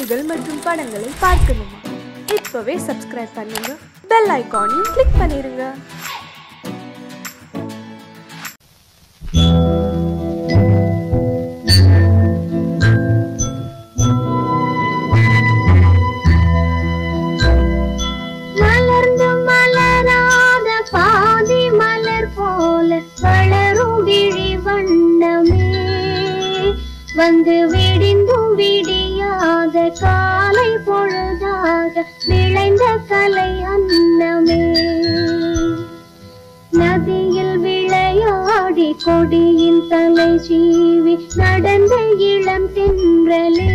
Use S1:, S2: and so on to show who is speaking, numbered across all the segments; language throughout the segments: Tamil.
S1: செய்திகள் மற்றும் படங்களை பார்க்கணுமா? இப்பவே சப்ஸ்கிரைப் பண்ணுங்க, பெல் ஐகானையும் கிளிக் பண்ணிருங்க.
S2: வந்து விடிந்தும் விடியாத காலை பொழுதாக விளைந்த கலை அன்னமே, நதியில் விளையாடி கொடியின் தலை சீவி நடந்த இளம் தென்றலே,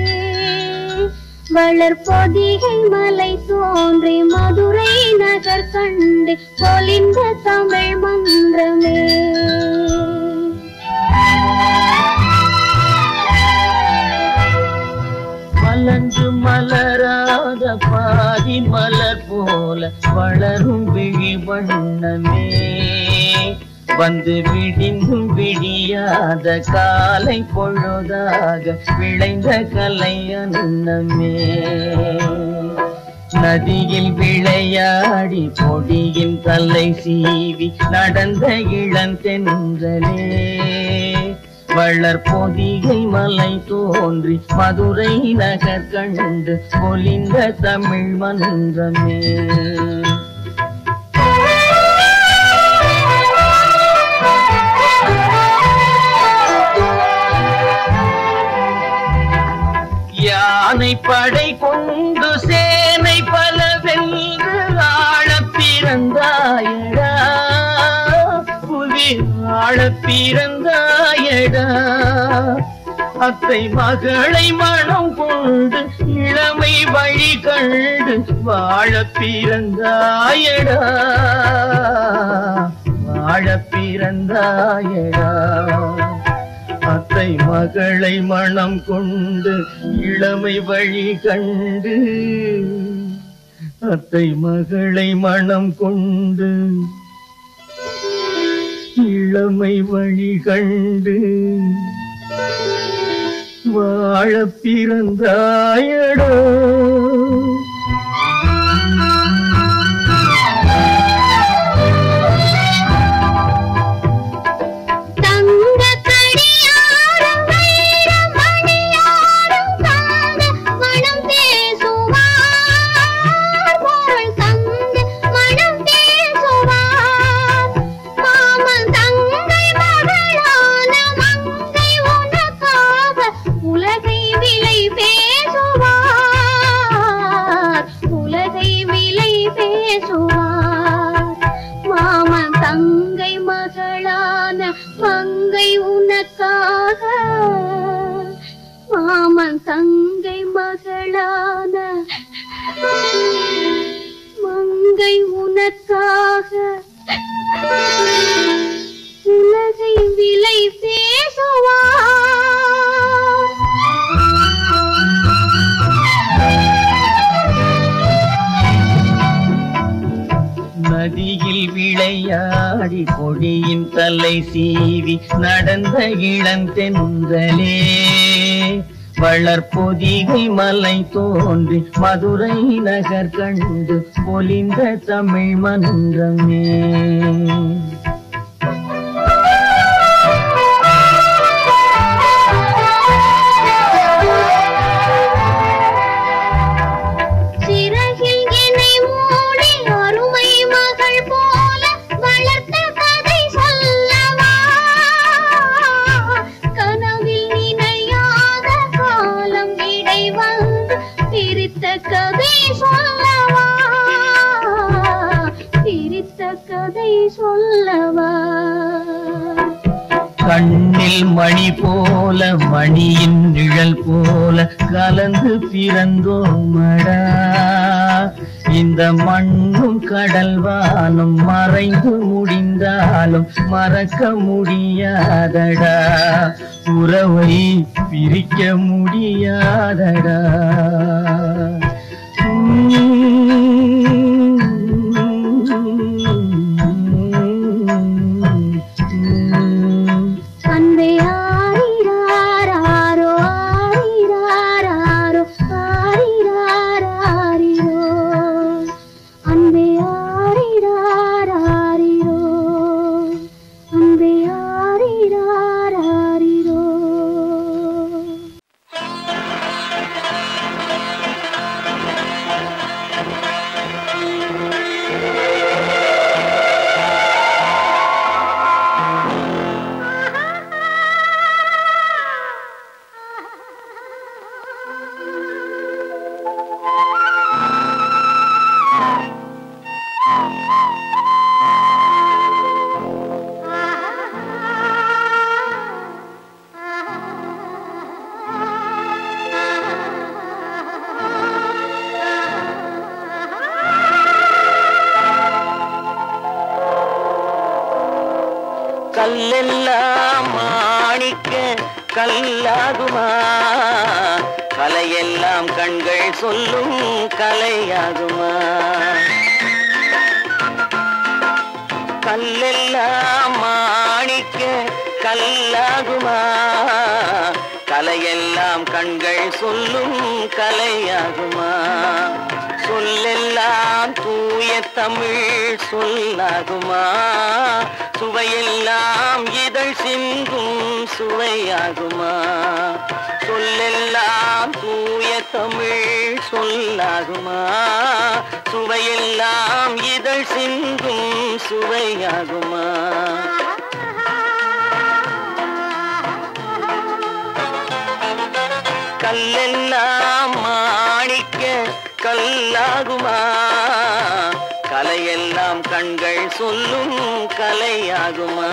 S2: வளர்பொதிகை மலை தோன்றி மதுரை நகர் கண்டு பொலிந்த தமிழ் மன்றமே.
S3: மலர்ந்து மலராத பாதி மலர் போல வளரும் விழி வண்ணமே, வந்து விடிந்தும் விடியாத காலை பொழுதாக விளைந்த கலை அன்னமே, நதியில் விளையாடி கொடியின் தலை சீவி நடந்த இளந்தென்றலே, வளர்பொதிகை மலை தோன்றி மதுரை நகர் கண்டு பொலிந்த தமிழ் மன்றமே. யானை படை கொண்டு சேனை பல வென்று ஆள பிறந்தாயடா, புவி ஆள பிறந்தாயடா, அத்தை மகளை மனம் கொண்டு இளமை வழி கண்டு வாழ பிறந்தாயடா, வாழ பிறந்தாயடா, அத்தை மகளை மனம் கொண்டு இளமை வழி கண்டு, அத்தை மகளை மனம் கொண்டு இளமை வழி கண்டு வாழ பிறந்தாயடா. மங்கை உனக்காக, மாமன் தங்கை மகளான மங்கை உனக்காக உலகை விலை பேசுவார். நதியில் விளையாடி கொடியின் தலை சீவி நடந்த இளந்தென்றலே, வளர்பொதிகை மலை தோன்றி மதுரை நகர் கண்டு பொலிந்த தமிழ் மன்றமே. கண்ணில் மணி போல மணியின் நிழல் போல கலந்து பிறந்தோமடா, இந்த மண்ணும் கடல் வானும் மறைந்து முடிந்தாலும் மறக்க முடியாதடா, உறவை பிரிக்க முடியாதடா.
S2: அன்பே ஆரிராரோ ஆரிராரோ ஆரி
S3: கல்லெல்லாம் மாணிக்க கல்லாகுமா கலையெல்லாம் கண்கள் சொல்லும் கலையாகுமா கல்லெல்லாம் மாணிக்க கல்லாகுமா கலையெல்லாம் கண்கள் சொல்லும் கலையாகுமா சொல்லெல்லாம் தூய தமிழ் சொல்லாகுமா சுவையெல்லாம் இதழ் சிந்தும் சுவையாகுமா சொல்லெல்லாம் தூய தமிழ் சொல்லாகுமா சுவையெல்லாம் இதழ் சிந்தும் சுவையாகுமா கல்லெல்லாம் மாணிக்க கல்லாகுமா கலையெல்லாம் கண்கள் சொல்லும் கலையாகுமா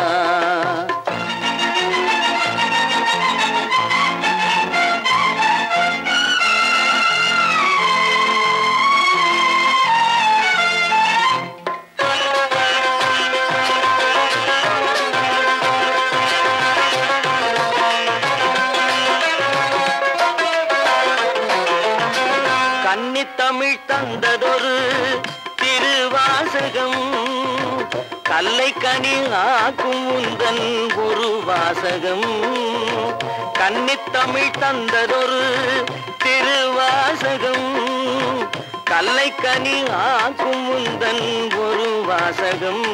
S3: தமிழ் தந்ததொரு திருவாசகம் கல்லை கனி ஆக்கும் உந்தன் ஒரு வாசகம் கன்னித்தமிழ் தந்ததொரு திருவாசகம் கல்லை கனி ஆக்கும் உந்தன் ஒரு வாசகம்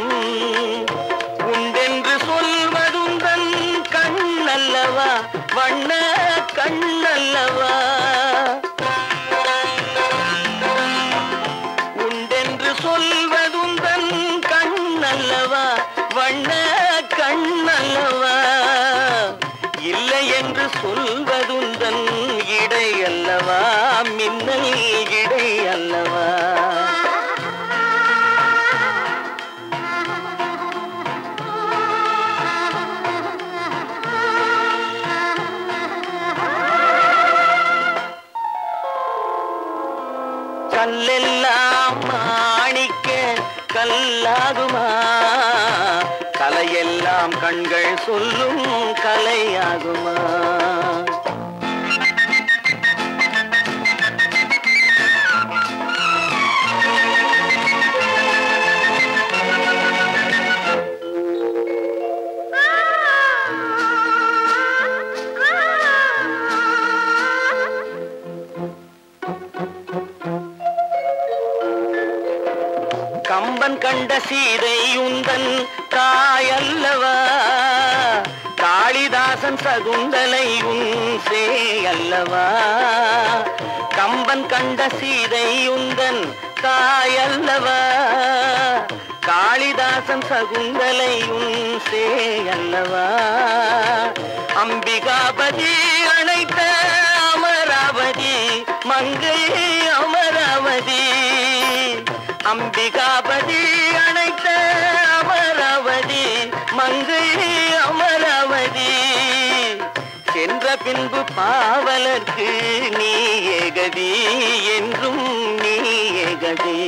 S3: உண்டென்று சொல்வதுந்தன் கண்ணல்லவா வண்ண கண்ணல்லவா சொல்வதுந்தன் கண்ணல்லவா வண்ண கண்ணல்லவா இல்லை என்று சொல்வதுந்தன் இடை அல்லவா மின்னல் இடை அல்லவா கல்லெல்லாம் மாணிக்க கல்லாகுமா கலையெல்லாம் கண்கள் சொல்லும் கலையாகுமா கம்பன் கண்ட சீதை உந்தன் தாயல்லவா காளிதாசன் சகுந்தலை உன் சேயல்லவா கம்பன் கண்ட சீதை உந்தன் தாயல்லவா காளிதாசன் சகுந்தலை உன் சேயல்லவா அம்பிகாபதி அணைத்த அமராவதி மங்கை அமராவதி அம்பிகாபதி அணைத்த அமராவதி மங்கை அமராவதி சென்ற பின்பு பாவலர்க்கு நீ ஏகதி என்றும் நீ ஏகதி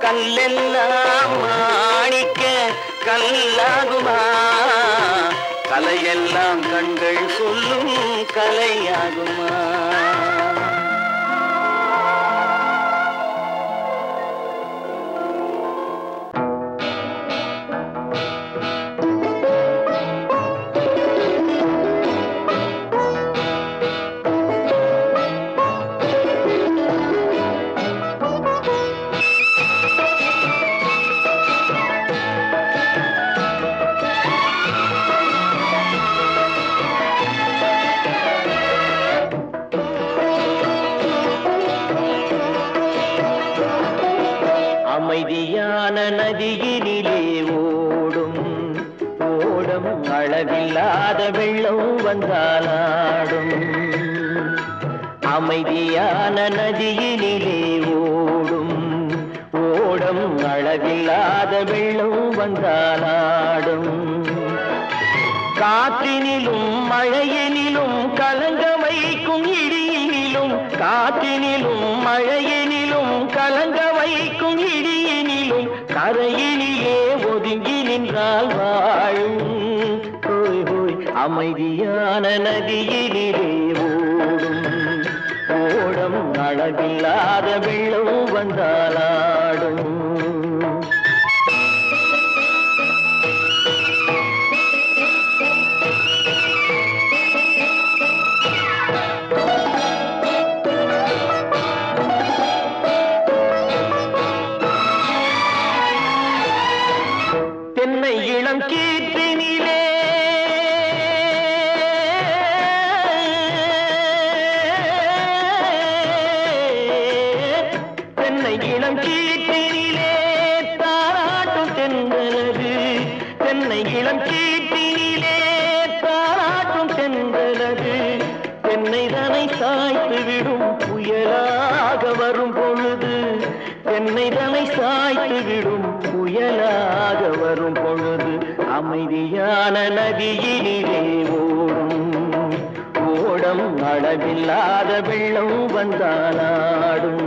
S3: கல்லெல்லாம் மாணிக்க கல்லாகுமா கலையெல்லாம் கண்கள் சொல்லும் கலையாகுமா அமைதியான நதியினிலே ஓடும் ஓடம் அளவில்லாத வெள்ளம் வந்தாலாடும் அமைதியான நதியினிலே ஓடும் ஓடம் அளவில்லாத வெள்ளம் வந்தாலாடும் காற்றினிலும் மழையினிலும் கலங்க வைக்கும் இடியினிலும் காற்றினிலும் மழையினிலும் கலங்க வைக்கும் இடியினிலும் கரையினிலே ஒதுங்கி நின்றால் வாழும் ஹோய் ஹோய் அமைதியான நதியினிலே ஓடும் ஓடம் அளவில்லாத வெள்ளம் வந்தாலாடும் தென்னை இளம் கீற்றினிலே தென்னை இளம் கீற்றினிலே தாராட்டும் தென்றலது தென்னை இளம் கீற்றினிலே தாராட்டும் தென்றலது தென்னை தனை சாய்த்து விடும் புயலாக வரும் பொழுது தென்னை தனை சாய்த்து விடும் புயலாக வரும் பொழுது அமைதியான நதியினிலே ஓடும் ஓடம் அளவில்லாத வெள்ளம் வந்தாலாடும்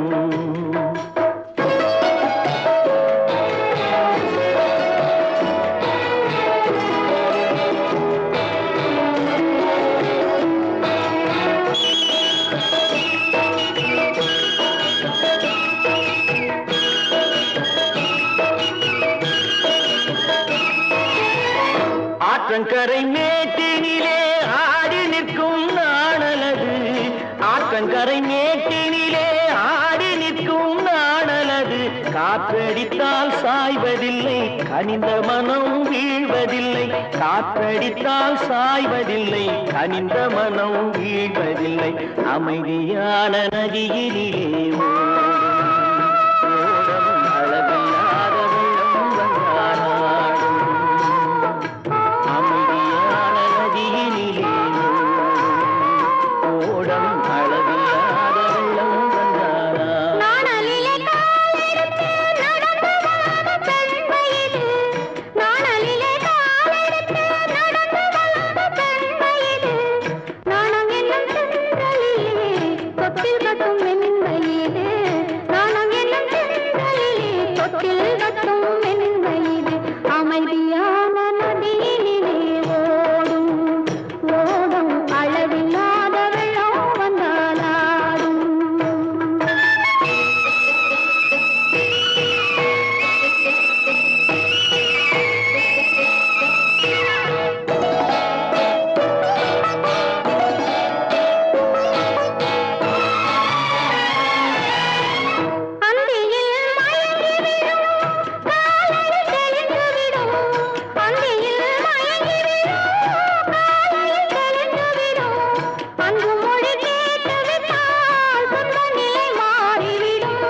S3: ஆற்றங்கரை மேட்டினிலே ஆடி நிற்கும் நாணலது ஆற்றங்கரை மேட்டினிலே ஆடி நிற்கும் நாணலது காற்றடித்தால் சாய்வதில்லை கனிந்த மனம் வீழ்வதில்லை காற்றடித்தால் சாய்வதில்லை கனிந்த மனம் வீழ்வதில்லை அமைதியான நதியினிலே ஓடும் அளவில்லாத வெள்ளம் வந்தாலாடும் அமைதியான நதியினிலே ஓடம் அளவில்லாத வெள்ளம் வந்தாலாடும்
S2: நாணலிலே காலெடுத்து நடந்து வளர்ந்த பெண்மையிது நாணலிலே காலெடுத்து நடந்து வளர்ந்த பெண்மையிது நாணம் என்னும் செந்தலிலே தொட்டில் கட்டும் மென்மையிது நாணம் என்னும் செந்தலிலே தொட்டில் கட்டும் மென்மையிது அமைதியான நதியினிலே ஓடும் ஓடும் அளவில்லாத வெள்ளம் வந்தாலாடும் அந்தியில் மயங்கி விடும் காலை தெளிந்து விடும் அந்தியில் மயங்கி விடும் காலை தெளிந்து விடும் அன்பு மொழி கேட்டு விட்டால் துன்ப நிலை மாறிவிடும்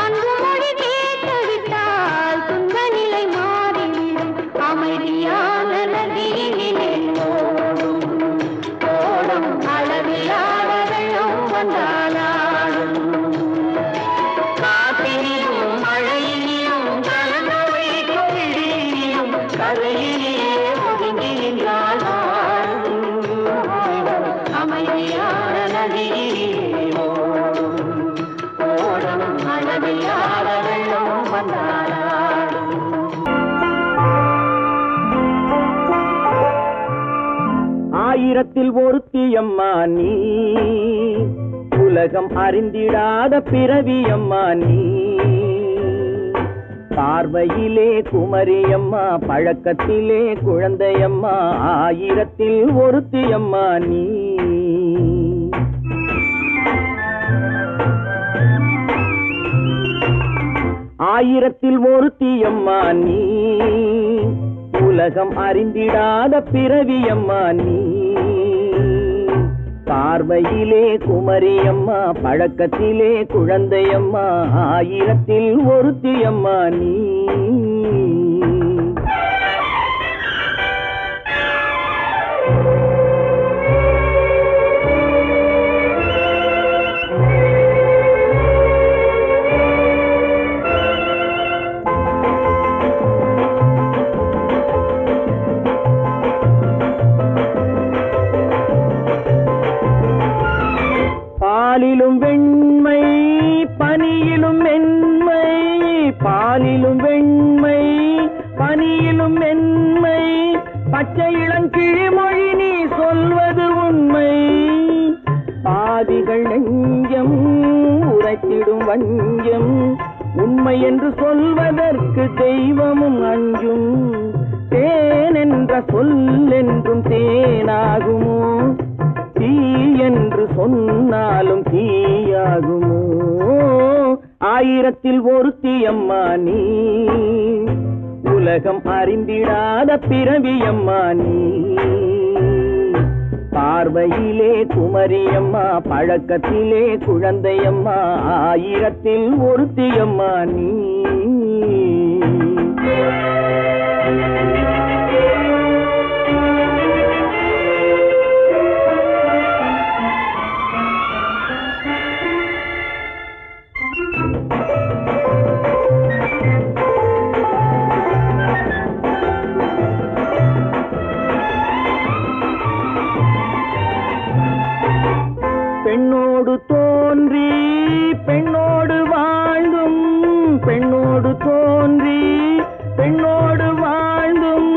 S2: அன்பு மொழி கேட்டு விட்டால் துன்ப நிலை மாறிவிடும் அமைதியான நதியினிலே ஓடும் ஓடும் அளவில்லாத வெள்ளம் வந்தாலாடும் காற்றினிலும் மழையினிலும் கலங்க வைக்கும் இடியினிலும் கரையிலே ஒதுங்கி நின்றால் வாழும் அமைதியான நதியிலே ஓடும் ஓடும் அளவில்லாத வெள்ளம் வந்தாலாடும்
S3: ஆயிரத்தில் ஒருத்தியம்மா நீ உலகம் அறிந்திடாத பிறவியம்மா நீ பார்வையிலே குமரியம்மா பழக்கத்திலே குழந்தையம்மா ஆயிரத்தில் ஒருத்தியம்மா நீ ஆயிரத்தில் ஒருத்தியம்மா நீ உலகம் அறிந்திடாத பிறவியம்மா நீ பார்வையிலே குமரியம்மா பழக்கத்திலே குழந்தையம்மா ஆயிரத்தில் ஒருத்தியம்மா நீ மென்மை பாலிலும் வெண்மை பனியிலும் மென்மை பச்சை இளங்கிழிமொழி நீ சொல்வது உண்மை பாதிகள் நெஞ்சம் உரைத்திடும் வஞ்சம் உண்மை என்று சொல்வதற்கு தெய்வமும் அஞ்சும் தேன் என்ற சொல் என்றும் தேனாகுமோ தீ என்று சொன்னாலும் தீயாகுமோ ஆயிரத்தில் ஒருத்தி அம்மா நீ உலகம் அறிந்திடாத பிறவி அம்மா நீ பார்வையிலே குமரியம்மா பழக்கத்திலே குழந்தையம்மா ஆயிரத்தில் ஒருத்தி அம்மா நீ பெண்ணோடு தோன்றி பெண்ணோடு வாழ்ந்தும் பெண்ணோடு தோன்றி பெண்ணோடு வாழ்ந்தும்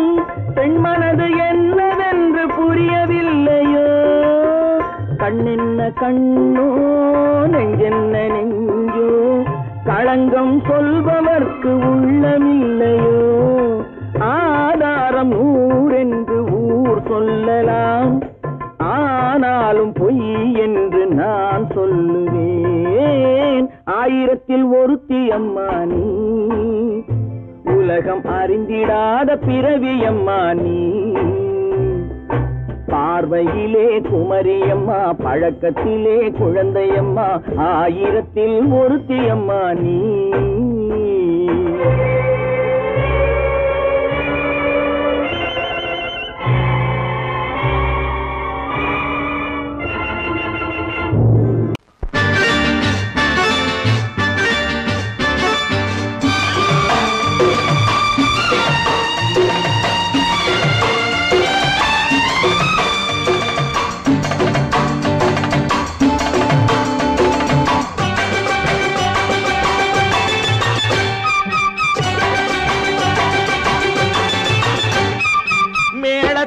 S3: பெண் மனது என்னவென்று புரியவில்லையோ கண்ணென்ன கண்ணோ நெஞ்சென்ன நெஞ்சோ களங்கம் சொல்பவர்க்கு உள்ளமில்லையோ ஆதாரம் ஊரென்று ஊர் சொல்லலாம் ஆனாலும் பொய் என்று நான் சொல்லுவேன் ஆயிரத்தில் ஒருத்தி அம்மா நீ உலகம் அறிந்திடாத பிறவி அம்மா நீ பார்வையிலே குமரியம்மா பழக்கத்திலே குழந்தையம்மா ஆயிரத்தில் ஒருத்தி அம்மா நீ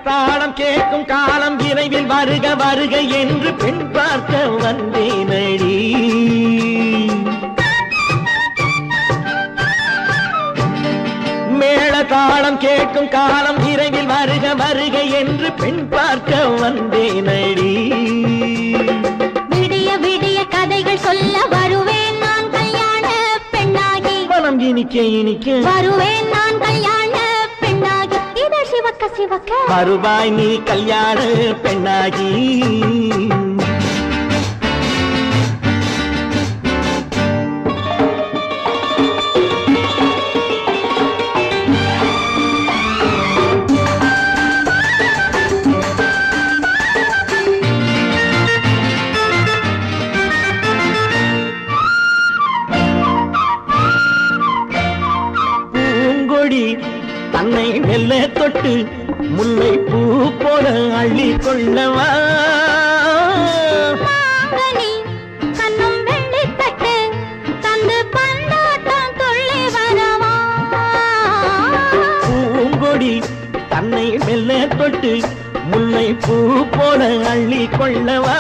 S4: தாளம் கேட்கும் காலம் விரைவில் வருக வருக என்று பெண் பார்க்க வந்தேனடி மேள தாளம் கேட்கும் காலம் விரைவில் வருக வருக என்று பெண் பார்க்க வந்தேனடி
S5: விடிய விடிய கதைகள் சொல்ல வருவேன் நான் கல்யாண பெண்ணாகி
S4: மனம் இனிக்க இனிக்க
S5: வருவேன் நான் கல்யாண பெண்ணாகி இதழ் சிவக்க சிவக்க
S4: வருவாய் நீ கல்யாண பெண்ணாகி தன்னை மெல்ல தொட்டு முல்லை பூ போல அள்ளி கொள்ளவா
S5: கண்ணும் வெள்ளி தட்டு தந்து பந்தாட்டம் துள்ளி வரவா
S4: பூங்கொடி தன்னை மெல்ல தொட்டு முல்லை பூ போல அள்ளி கொள்ளவா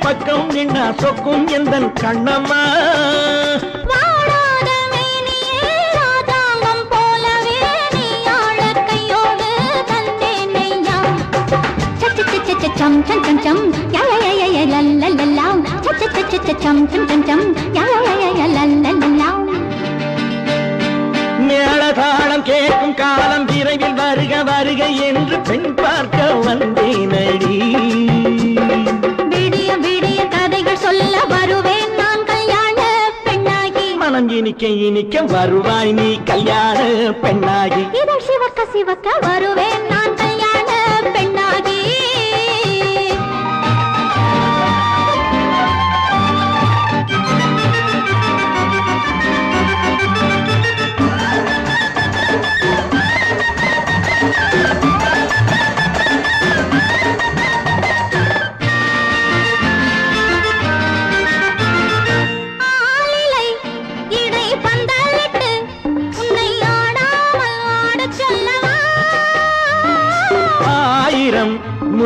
S4: பக்கம் நின்னா சொக்கும் எந்தன் கண்ணம்மா
S5: வாடாத மேனியே ராஜாங்கம் போலவே நீ ஆள கையோடு தந்தேன் நெய்யா சம் சம் சம் சம் யா யா யா யா லல்லல்லா சம் சம் சம் சம் யா யா யா லல்லல்லா
S4: மேளதாளம் கேட்கும் காலம் விரைவில் வருக வருக என்று பெண் பார்க்க வந்தேனடி
S5: விடிய விடிய கதைகள் சொல்ல வருவேன் நான் கல்யாண பெண்ணாகி
S4: மனம் இனிக்க இனிக்க வருவாய் நீ கல்யாண பெண்ணாகி
S5: இதழ் சிவக்க சிவக்க வருவேன் நான் கல்யாண பெண்ணாகி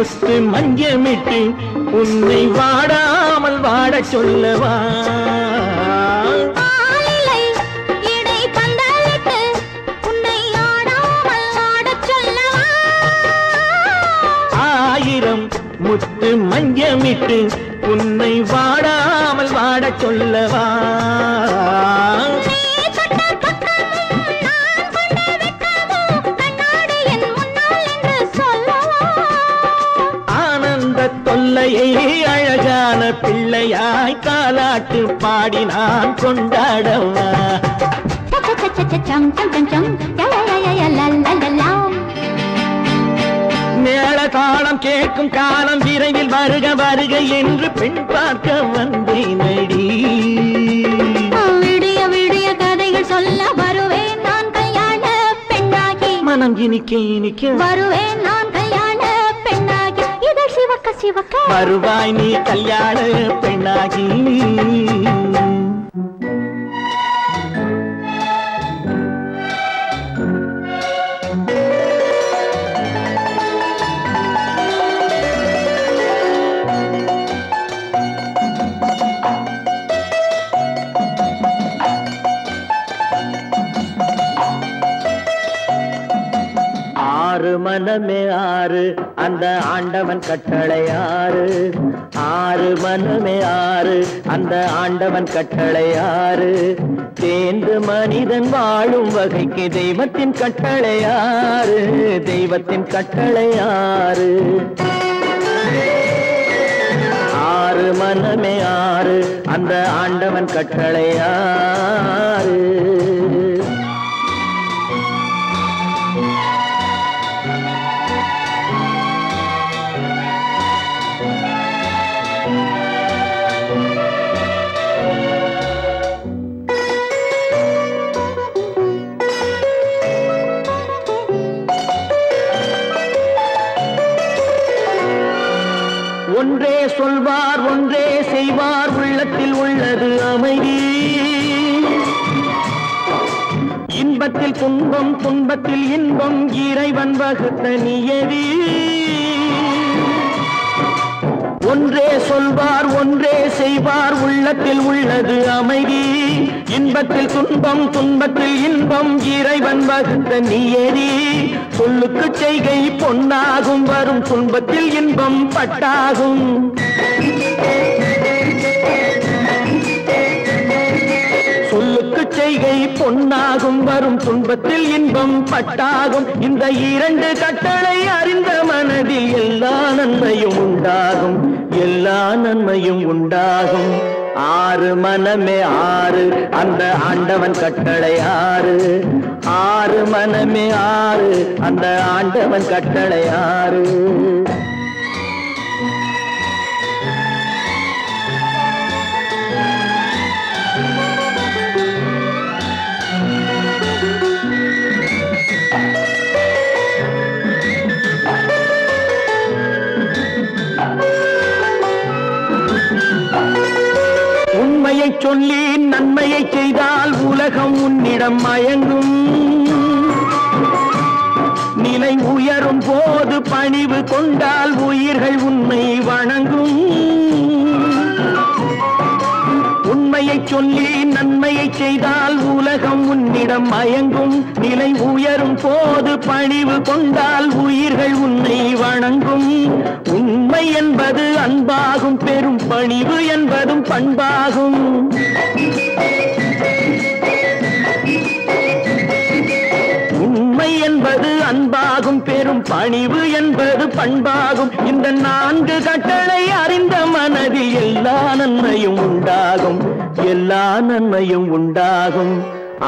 S4: முத்து மஞ்சமிட்டு உன்னை வாடாமல் வாடச் சொல்லவா முத்து மஞ்சமிட்டு உன்னை வாடாமல் வாடச் சொல்லவா ஆனந்த தொல்லையை அழகான பிள்ளையாய் தாலாட்டு பாடி நான் கொண்டாடவா மேள தாளம் கேட்கும் காலம் விரைவில் வருக வருக என்று பெண் பார்க்க வந்தேனடி
S5: விடிய விடிய கதைகள் சொல்ல வருவேன் நான் கல்யாண பெண்ணாகி
S4: மனம் இனிக்க இனிக்க
S5: வருவேன் நான் கல்யாண பெண்ணாகி இதழ் சிவக்க சிவக்க
S4: வருவாய் நீ கல்யாண பெண்ணாகி ஆறு மனமே ஆறு அந்த ஆண்டவன் கட்டளை ஆறு ஆறு மனமே ஆறு அந்த ஆண்டவன் கட்டளை ஆறு தேர்ந்து மனிதன் வாழும் வகைக்கு தெய்வத்தின் கட்டளை ஆறு தெய்வத்தின் கட்டளை ஆறு ஆறு மனமே ஆறு அந்த ஆண்டவன் கட்டளை ஆறு ஒன்றே சொல்வார் ஒன்றே செய்வார் உள்ளத்தில் உள்ளது அமைதி இன்பத்தில் துன்பம் துன்பத்தில் இன்பம் இறைவன் வகுத்த நியதி ஒன்றே சொல்வார் ஒன்றே செய்வார் உள்ளத்தில் உள்ளது அமைதி இன்பத்தில் துன்பம் துன்பத்தில் இன்பம் இறைவன் வகுத்த நியதி சொல்லுக்கு செய்கை பொன்னாகும் வரும் துன்பத்தில் இன்பம் பட்டாகும் சொல்லுக்கு செய்கை பொன்னாகும் வரும் துன்பத்தில் இன்பம் பட்டாகும் இந்த இரண்டு கட்டளை அறிந்த மனதில் எல்லா நன்மையும் உண்டாகும் எல்லா நன்மையும் உண்டாகும் ஆறு மனமே ஆறு அந்த ஆண்டவன் கட்டளை ஆறு ஆறு மனமே ஆறு அந்த ஆண்டவன் கட்டளை ஆறு உண்மையை சொல்லி நன்மையை செய்தால் உலகம் உன்னிடம் மயங்கும் நிலை உயரும் போது பணிவு கொண்டால் உயிர்கள் உன்னை வணங்கும் உண்மையை சொல்லி நன்மையை செய்தால் உலகம் உன்னிடம் மயங்கும் நிலை உயரும் போது பணிவு கொண்டால் உயிர்கள் உன்னை வணங்கும் உண்மை என்பது அன்பாகும் பெரும் பணிவு என்பதும் பண்பாகும் உண்மை என்பது அன்பாகும் பெரும் பணிவு என்பது பண்பாகும் இந்த நான்கு கட்டளை அறிந்த மனதில் எல்லா நன்மையும் உண்டாகும் எல்லா நன்மையும் உண்டாகும்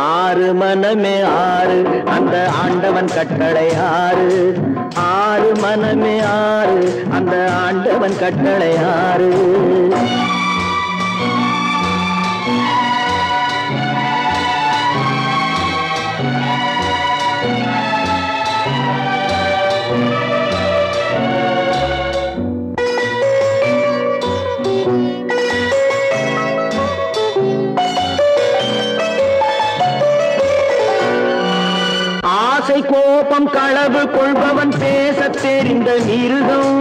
S4: ஆறு மனமே ஆறு அந்த ஆண்டவன் கட்டளை ஆறு ஆறு மனமே ஆறு அந்த ஆண்டவன் கட்டளை ஆறு
S3: கோபம் களவு கொள்பவன் பேசத் தெரிந்த மிருகம்.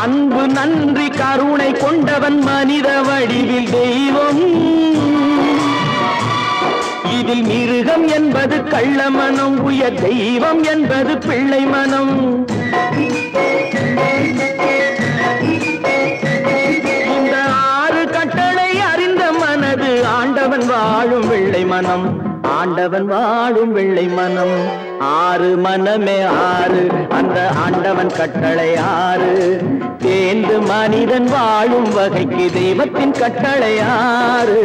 S3: அன்பு நன்றி கருணை கொண்டவன் மனித வடிவில் தெய்வம். இதில் மிருகம் என்பது கள்ள மனம், உயர் தெய்வம் என்பது பிள்ளை மனம். இந்த 6 கட்டளை அறிந்த மனது ஆண்டவன் வாழும் வெள்ளை மனம், ஆண்டவன் வாழும் வெள்ளை மனம். 6 மனமே 6, அந்த ஆண்டவன் கட்டளை 6. தேர்ந்து மனிதன் வாழும் வகைக்கு தெய்வத்தின் கட்டளை 6,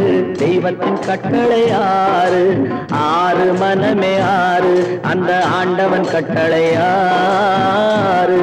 S3: தெய்வத்தின் கட்டளை 6. 6 மனமே 6, அந்த ஆண்டவன் கட்டளை 6.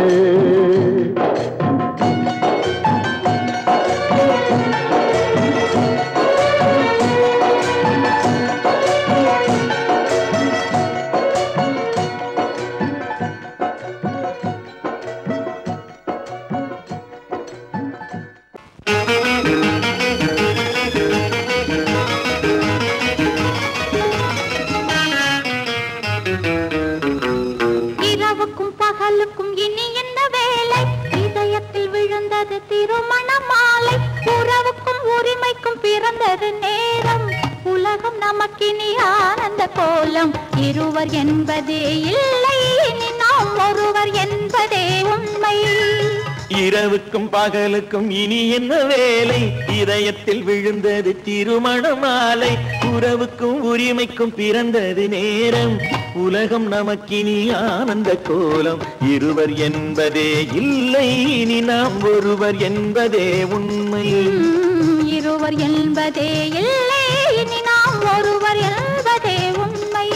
S5: இருவர் என்பதே இல்லை, நாம் ஒருவர் என்பதே உண்மை.
S4: இரவுக்கும் பகலுக்கும் இனி என்ன வேலை, இதயத்தில் விழுந்தது திருமண மாலை. உறவுக்கும் உரிமைக்கும் பிறந்தது நேரம், உலகம் நமக்கினி ஆனந்த கோலம். இருவர் என்பதே இல்லை, இனி நாம் ஒருவர் என்பதே உண்மை.
S5: இருவர் என்பதே இல்லை, இனி நாம் ஒருவர் என்பதே உண்மை.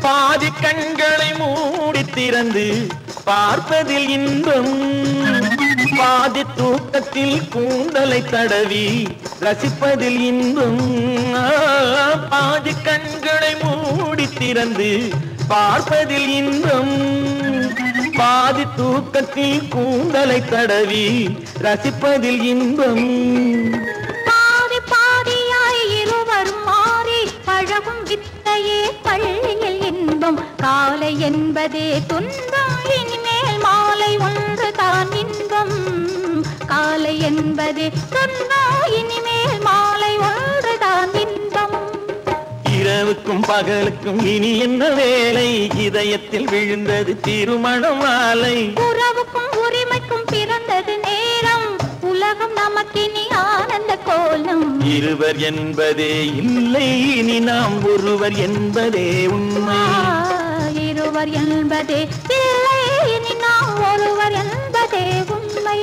S4: பாதி கண்களை மூடி திறந்து பார்ப்பதில் இன்பம், பாதி தூக்கத்தில் கூந்தலை தடவி ரசிப்பதில் இன்பம். பாதி கண்களை மூடி திறந்து பார்ப்பதில் இன்பம், பாதி தூக்கத்தில் கூந்தலை தடவி ரசிப்பதில் இன்பம்.
S5: பாதி பாதியாய் இருவர் மாறி பழகும் வித்தையே பள்ளியில் இன்பம். காலை என்பதே துன்பம், இனிமேல் மாலை ஒன்று தான் இன்பம். காலை என்பதே துன்பம், இனிமேல் மாலை ஒன்று தான் இன்பம்.
S4: இரவுக்கும் பகலுக்கும் இனி என்ன வேலை, இதயத்தில் விழுந்தது திருமண மாலை.
S5: உறவுக்கும் உரிமைக்கும் பிறந்தது நேரம், உலகம் நமக்கினி ஆனந்த கோலம்.
S4: இருவர் என்பதே இல்லை, இனி நாம் ஒருவர் என்பதே உண்மை.
S5: இருவர் என்பதே இல்லை, இனி நாம் ஒருவர் என்பதே உண்மை.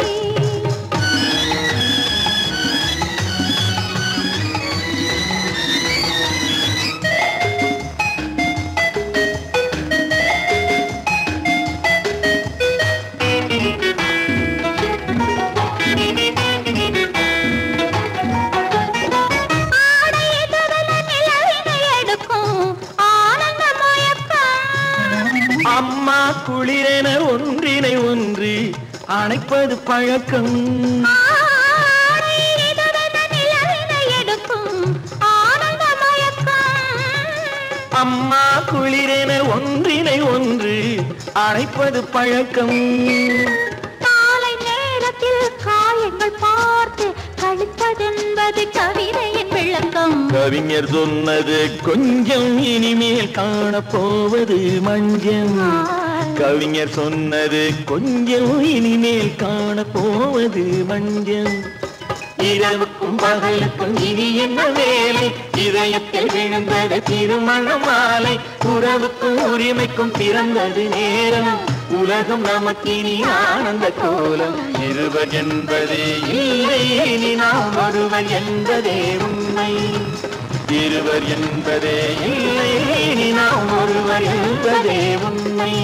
S4: அம்மா குளிரென ஒன்றினை ஒன்று அணைப்பது பழக்கம். அம்மா குளிரென ஒன்றினை ஒன்று அணைப்பது பழக்கம்.
S5: காலை நேரத்தில் காயங்கள் பார்த்து கழிப்பதென்பது கவிதையின் விளக்கம்.
S4: கவிஞர் சொன்னது கொஞ்சம், இனிமேல் காணப்போவது மஞ்சம். கவிஞர் சொன்னது கொஞ்சம், இனிமேல் காணப்போவது மஞ்சம். இரவுக்கும் பகலுக்கும் இனி என்ன வேலை, இதயத்தில் விழுந்தது திருமண மாலை. உறவுக்கும் உரிமைக்கும் பிறந்தது நேரம், உலகம் நமக்கினி ஆனந்த கோலம். இருவர் என்பதே இல்லை, இனி நாம் ஒருவர் என்பதே உண்மை. இருவர் என்பதே இல்லை, இனி நாம் ஒருவர் என்பதே உண்மை.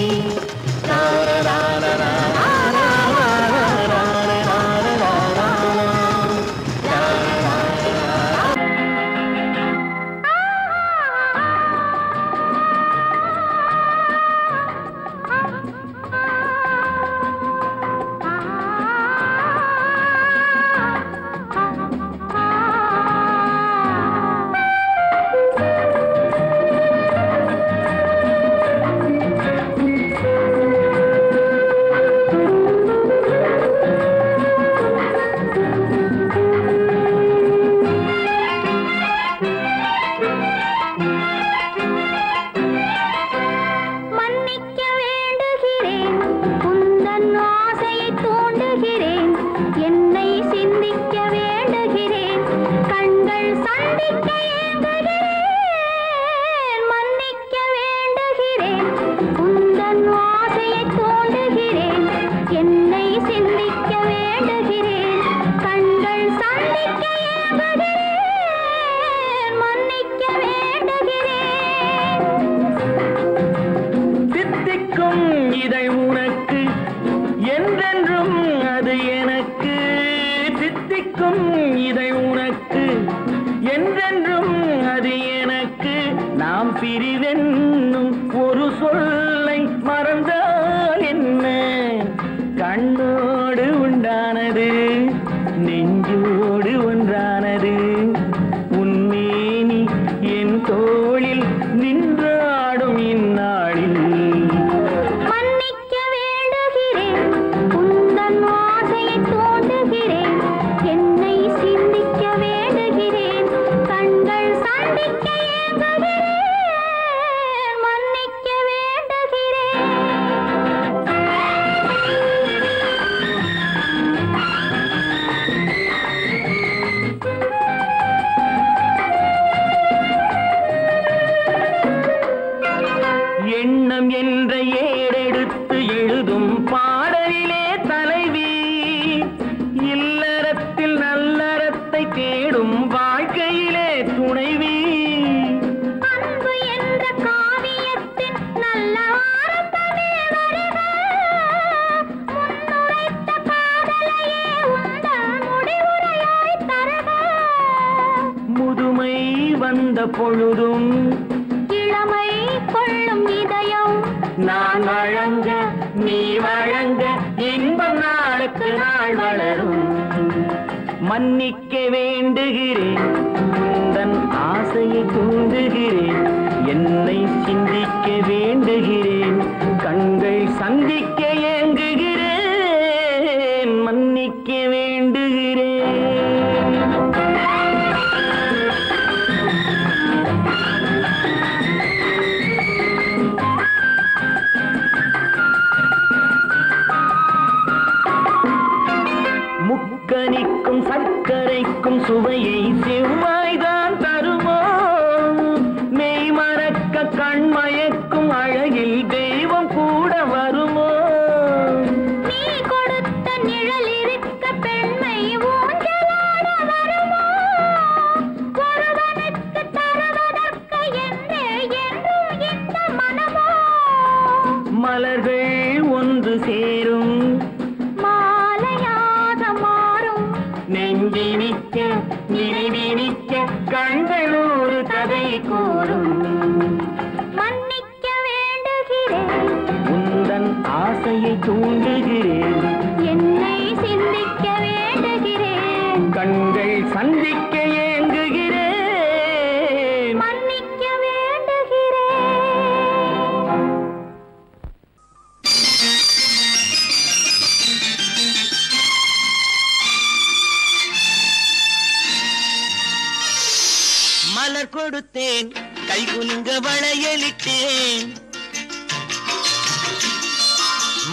S5: மன்னிக்க வேண்டுகிறேன்.
S3: தித்திக்கும் இதை உனக்கு என்றென்றும் அது எனக்கு. தித்திக்கும் இதை உனக்கு என்றென்றும் அது எனக்கு. நாம் பிரிவென்னும் ஒரு சொல்லை மறந்தால் என்ன? கண்ணோடு உண்டானது நெஞ்சோடு ஒன்றானது. உன்மேனி என் தோளில் நின்றாடும் இந்நாளில்
S5: மன்னிக்க வேண்டுகிறேன். உந்தன் ஆசையை தூண்டுகிறேன். என்னை சிந்திக்க வேண்டுகிறேன். கண்கள் சந்திக்க ஏங்குகிறேன். மன்னிக்க வேண்டுகிறேன்.
S3: எண்ணம் என்ற ஏடெடுத்து எழுதும் பாடலிலே தலைவி. இல்லறத்தில் நல்லறத்தை தேடும் வாழ்க்கையிலே துணைவி.
S5: அன்பு என்ற காவியத்தின் நல்ல ஆரம்பமே வருக. முன்னுரைத்த காதலையே உந்தன் முடிவுரையாய் தருக.
S3: முதுமை வந்த பொழுதும்
S5: இளமை கொள்ளும் இதயம்
S3: நான் வழங்க நீ வழங்க இன்பம் நாளுக்கு நாள் வளரும். மன்னிக்க வேண்டுகிறேன். உந்தன் ஆசையை தூண்டுகிறேன். என்னை சிந்திக்க வேண்டுகிறேன். கண்கள் சந்திக்க ஏங்குகிறேன். மன்னிக்க வேண்டுகிறேன். முக்கனிக்கும் சர்க்கரைக்கும் சுவையை செவ்வாய்தான் தருமோ? மெய் மறக்க கண்மயக்கும் அழகில் தெய்வம் கூட வருமோ?
S5: நீ கொடுத்த நிழல் இருக்க பெண்மை ஊஞ்சலாட வருமோ? ஒருவனுக்கு தருவதற்கு என்றே என்றும் இந்த மனமோ?
S3: மலர்கள் ஒன்று சேரும்
S5: மாலையாக மாறும்
S3: நெஞ்சினிக்க நினைவினிக்க கண்கள் ஒரு கதை கூறும்.
S5: மன்னிக்க வேண்டுகிறேன்.
S3: உந்தன் ஆசையை தூண்டுகிறேன்.
S5: என்னை சிந்திக்க வேண்டுகிறேன்.
S3: கண்கள் சந்திக்க ஏங்குகிறேன்.
S5: மன்னிக்க வேண்டுகிறேன்.
S4: மலர் கொடுத்தேன் கை குலுங்க வளையலிட்டேன்.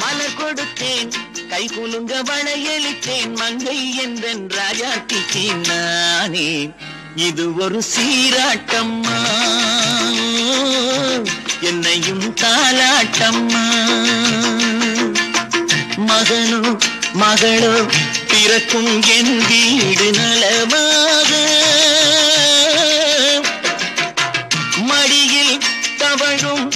S4: மலர் கொடுத்தேன் கை குலுங்க வளையலிட்டேன். மங்கை என்றன் ராஜாத்திக்கு நானே இது ஒரு சீராட்டம்மா. என்னையும் தாலாட்டம்மா. மகனோ மகளோ பிறக்கும் என் வீடு நலமாக. மடியில் தவழும்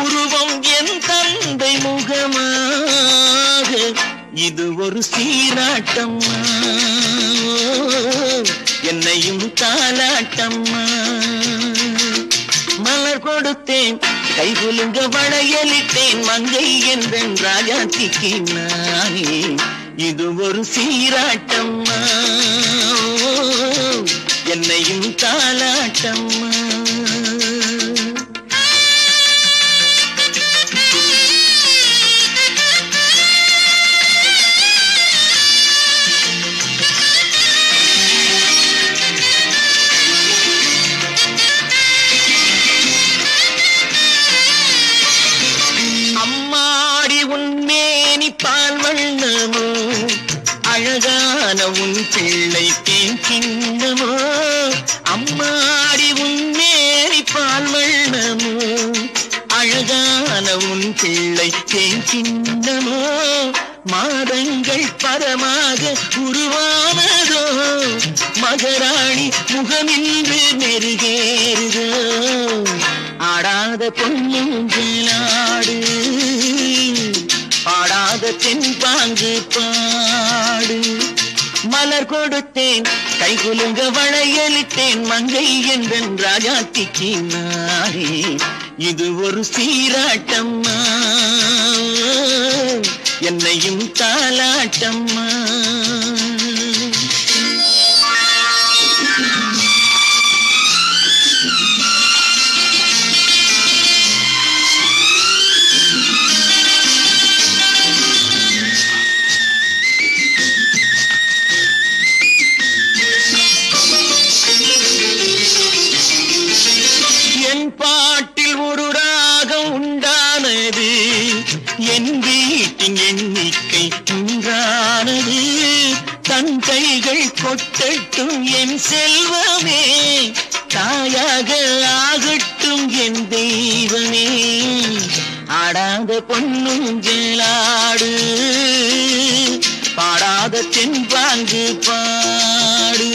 S4: உருவம் என் தந்தை முகமாக. இது ஒரு சீராட்டம்மா. என்னையும் தாலாட்டம்மா. மலர் கொடுத்தேன் கை குலுங்க வளையலிட்டேன். மங்கை என்றன் ராஜாத்திக்கு நானே இது ஒரு சீராட்டம்மா. என்னையும் தாலாட்டம்மா. அம்மாடி உன்மேனி பால் வண்ணமோ அழகான உன் பிள்ளை தேன் கிண்ணமோ. அம்மாடி உன்மேனி பால் வண்ணமோ அழகான உன் பிள்ளை தேன் கிண்ணமோ. மாதங்கள் பரமாக உருவானதோ மகராணி முகமின்று மெருகேறுதோ. ஆடாத பொன்னூஞ்சலாடு பாடாத தென்பாங்கு பாடு மலர் கொடுத்தேன் கை குலுங்க வளையலிட்டேன் மங்கை என்றன் ராஜாத்திக்கு நானே இது ஒரு சீராட்டம்மா என்னையும் தாலாட்டம்மா பாட்டில் ஒரு ராகம் உண்டானது என் வீட்டின் எண்ணிக்கை உண்டானது தன் கைகள் கொட்டட்டும் என் செல்வமே தாயாக ஆகட்டும் என் தெய்வமே ஆடாத பொன்னூஞ்சலாடு பாடாத தென்பாங்கு பாடு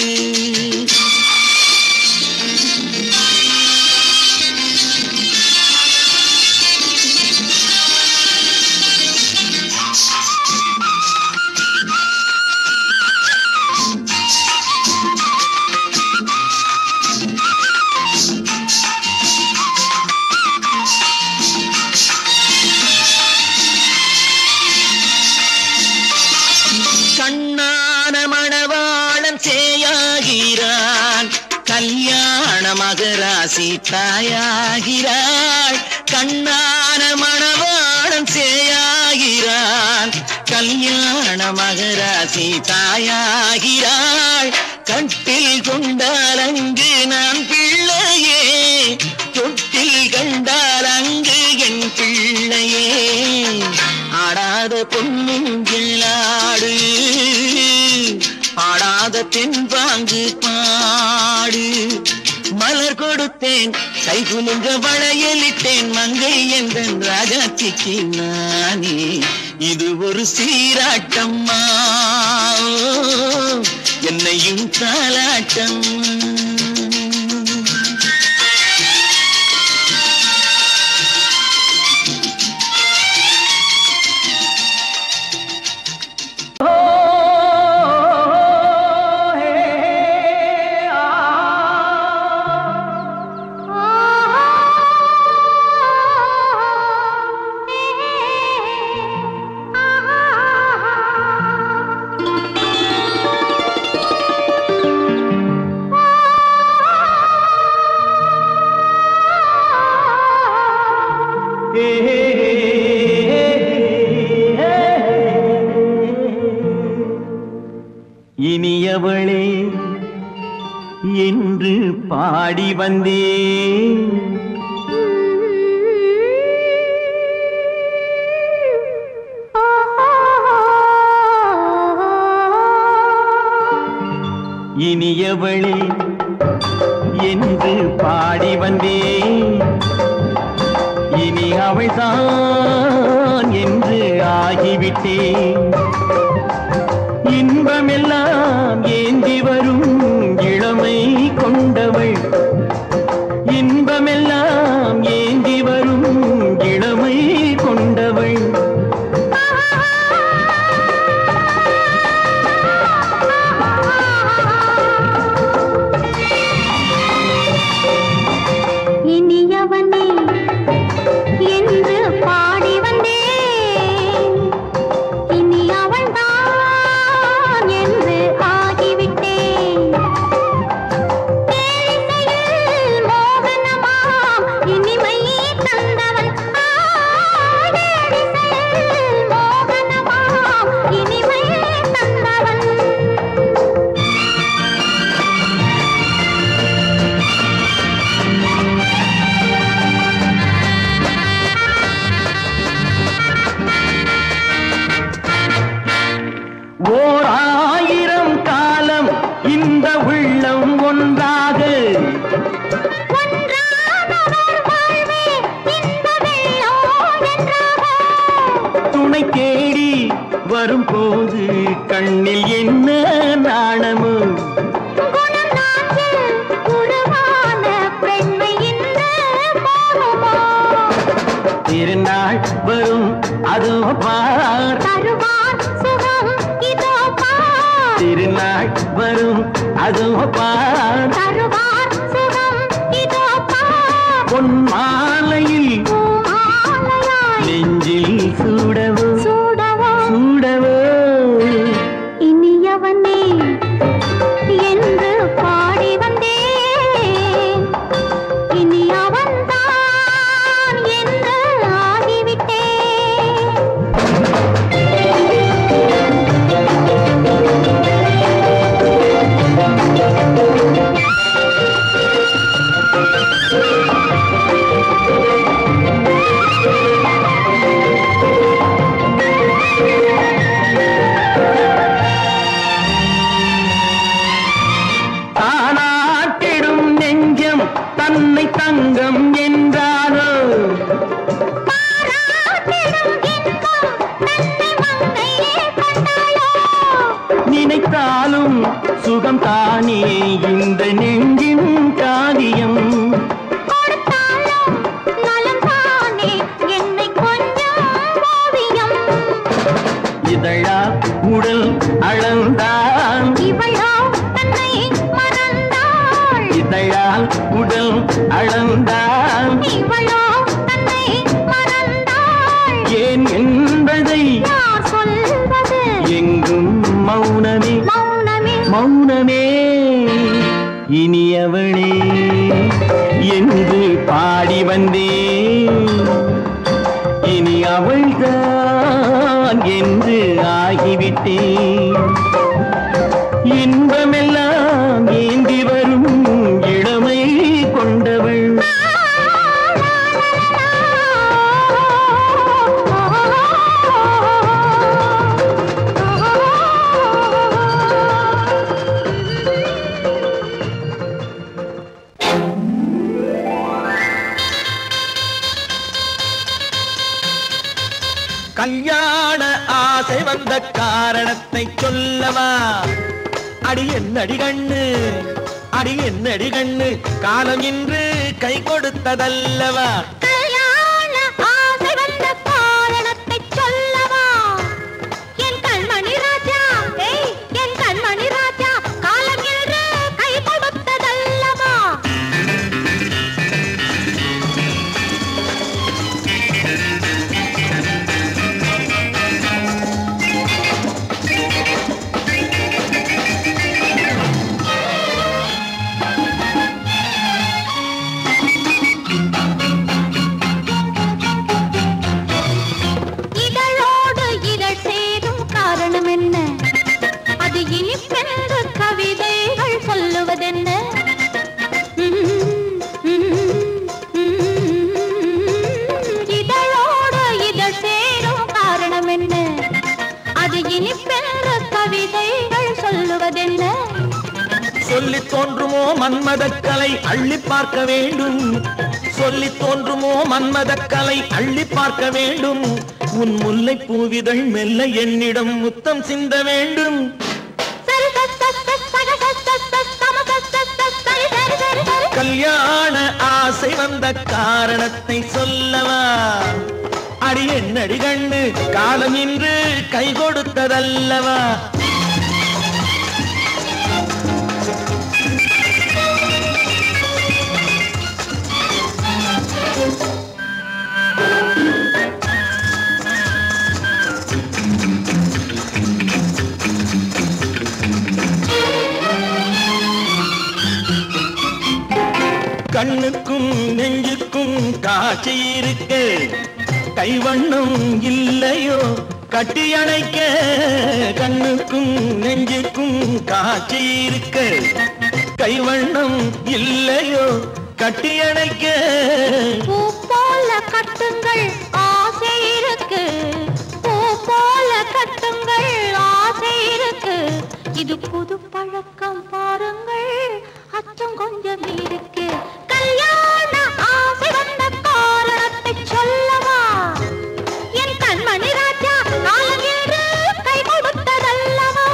S4: கண்ணான மணவாளன் சேயாகிறான் கல்யாண மகராசி தாயாகிறாள் கண்ணான மணவாளன் சேயாகிறான் கல்யாண மகராசி தாயாகிறாள் கட்டில் கொண்டால் அங்கு நான் பிள்ளையே தொட்டில் கண்டால் அங்கு என் பிள்ளையே ஆடாத பொன்னூஞ்சலாடு ஆடாத தென்பாங்கு பாடு மலர் கொடுத்தேன் கை குலுங்க வளையலிட்டேன் மங்கை என்றன் ராஜாத்திக்கு நானே இது ஒரு சீராட்டம்மா என்னையும் தாலாட்டம்மா இனியவளே என்று பாடி வந்தேன் இனியவளே என்று பாடி வந்தேன் இனி அவள்தான் என்று ஆகிவிட்டேன் இன்பமெல்லாம் ஏந்தி வரும் இளமை கொண்டவள் இன்பமெல்லாம் ஏந்தி வரும் இளமை கொண்டவள்
S5: இனியவனே என்று பாடி வந்தேன் இனி அவள்தான் என்று ஆகிவிட்டேன் தேனிசையில் மோகனமாம் இனிமை தந்தவன் தேனிசையில் மோகனமாம் இனிமை தந்தவன்
S4: ஓர் ஆயிரம் காலம் இந்த உள்ளம் ஒன்றாக துணை தேடி வரும்போது கண்ணில் என்ன நாணமோ
S5: உருவான பெண்மை இந்த மோகமோ
S3: வரும் அதோ பார்
S5: தருவார் சுகம் இதோ பார்
S3: திருநாள் வரும் அதோ பார்
S5: தருவார் சுகம் இதோ பார்
S3: பொன் மாலையில்
S5: பூமாலையாய்
S3: நெஞ்சில் சூடவோ
S5: சூடவோ
S3: சூடவோ
S5: இனியவனே என்று பாடி வந்தேன் இனி அவன்தான் என்று ஆகிவிட்டேன்
S3: தானாட்டிடும் நெஞ்சம் தன்னை தங்கம் என்றாரோ
S5: பாராட்டிடும் இன்பம் தன்னை மங்கையே கண்டாளோ
S3: நினைத்தாலும் சுகம் தானே இந்த நெஞ்சின் காரியம்
S5: கொடுத்தாலும் நலம் தானே என்னை கொஞ்சம் ஓவியம்
S3: இதழா உடல் அளந்தான்
S5: இவளோ தன்னை மறந்தாள்
S3: இதழால் உடல் அளந்தான்
S5: இவளோ தன்னை மறந்தாள்
S3: ஏன் என்பதை
S5: யார் சொல்வது
S3: எங்கும் மௌனமே
S5: மௌனமே
S3: மௌனமே இனியவளே என்று பாடி வந்தேன் இனி அவள்தான் என்று ஆகிவிட்டேன் இன்பமெல்லாம் ஏந்தி வரும் இளமை கொண்டவள்
S4: கல்யாண ஆசை வந்த காரணத்தை சொல்லவா? அடி என்னடி கண்ணு, அடி என்னடி கண்ணு, காலம் இன்று கை கொடுத்ததல்லவா?
S5: கல்யாண ஆசை வந்த காரணத்தை சொல்லவா? என் கண்மணி ராஜா, ஏய் என் கண்மணி ராஜா, காலம் என்று கை கொடுத்ததல்லவா? இதழோடு இதழ் சேரும் காரணம் என்ன? அது இனிப்பென்று கவிதைகள் சொல்லுவதென்ன? இதழோடு இதழ் சேரும் காரணம் என்ன? அது இனிப்பென்று கவிதைகள் சொல்லுவதென்ன?
S4: சொல்லி தோன்றுமோ மன்மதக்கலை அள்ளி பார்க்க வேண்டும், சொல்லி தோன்றுமோ மன்மதக்கலை அள்ளி பார்க்க வேண்டும். உன் முல்லை பூவிதழ் மெல்ல என்னிடம் முத்தம் சிந்த வேண்டும். கல்யாண ஆசை வந்த காரணத்தை சொல்லவா? அடி என்னடி கண்ணு, காலம் இன்று கை கொடுத்ததல்லவா? கண்ணுக்கும் நெஞ்சுக்கும் காட்சி இருக்கு, கைவண்ணம் இல்லையோ கட்டி அணைக்க? கண்ணுக்கும் நெஞ்சுக்கும் காட்சி இருக்கு, கைவண்ணம் இல்லையோ கட்டி அணைக்க?
S5: பூ போல கட்டுங்கள் ஆசை இருக்கு, பூ போல கட்டுங்கள் ஆசை இருக்கு. இது புது பழக்கம் பாருங்கள், அச்சம் கொஞ்சம் இருக்கு. கல்யாண ஆசை வந்த காரணத்தை சொல்லவா? என் கண்மணி ராஜா, காலம் என்று கை கொடுத்ததல்லவா?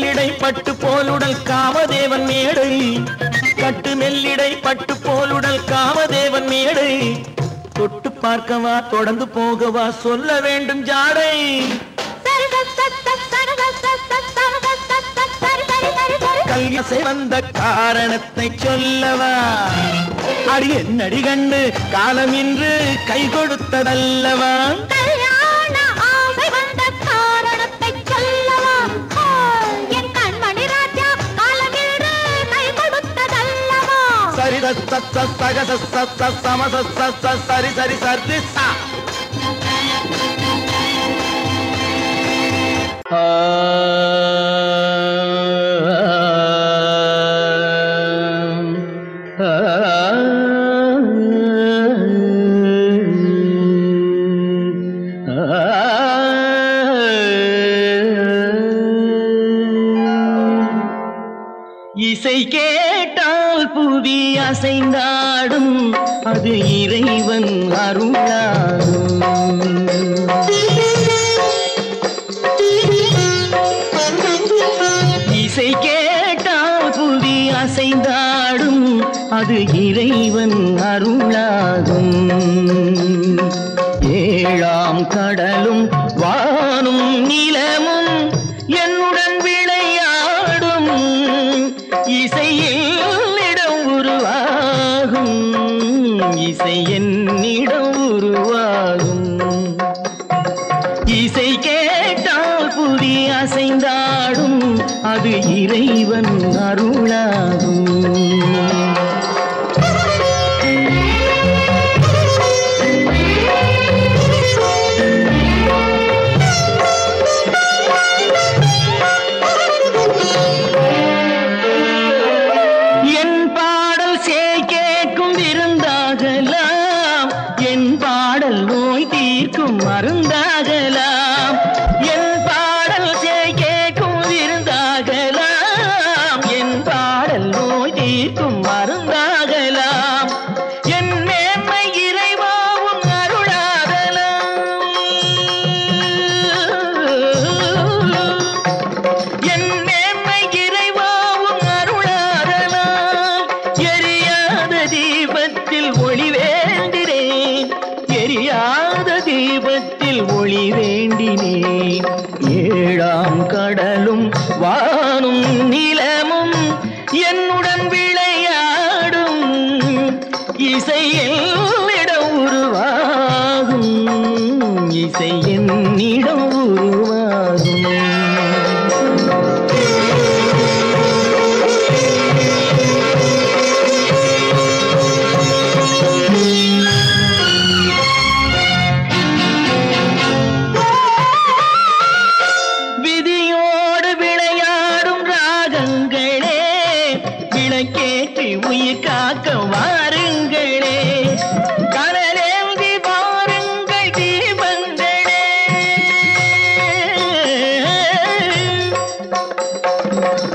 S4: மெல்லிடை பட்டு போலுடல் காமதேவன் மேடை கட்டு மெல்லிடை பட்டு போலுடல் காமதேவன் மேடை தொட்டு பார்க்கவா தொடர்ந்து போகவா சொல்ல வேண்டும் ஜாடை கல்யாசை வந்த காரணத்தை சொல்லவா அடி என்னடி கண்டு காலம் இன்று கை கொடுத்ததல்லவா சரி சரி சரி சரி இசை கேட்டால் புவி அசைந்தாடும் அது இறைவன் அருளாகும் இசை கேட்டால் புவி அசைந்தாடும் அது இறைவன் அருளாகும் ஏழாம் கடலும் வானும் நிலமும் என்னுடன் விளையாடும் இசையில் இடம் உருவாகும் இசை என்னிடம் உருவாகும் இசை கேட்டால் புதி அசைந்தாடும் அது இறைவன் அருளாகும் மருந்தாகலாம் என் பாடல் கேட்கும் விருந்தாகலாம் என் பாடல் நோய் தீர்க்கும் மருந்தாகலாம் என் மேன்மை இறைவாவும் அருளாகலாம் என் மேன்மை இறைவாவும் அருளாகலாம் எரியாத தீபத்தில் ஒளி வேண்டினேன் எரியாத தீபத்தில் ஒளி வேண்டினேன் ஏழாம் கடலும் வானும் நிலமும் என்னுடன் விளையாடும் இசையில் இடம் உருவாகும் இசை என்னிடம் உருவாகும் உயிர் காக்க வாருங்களே கனலேந்தி வாருங்கள் தீபங்களே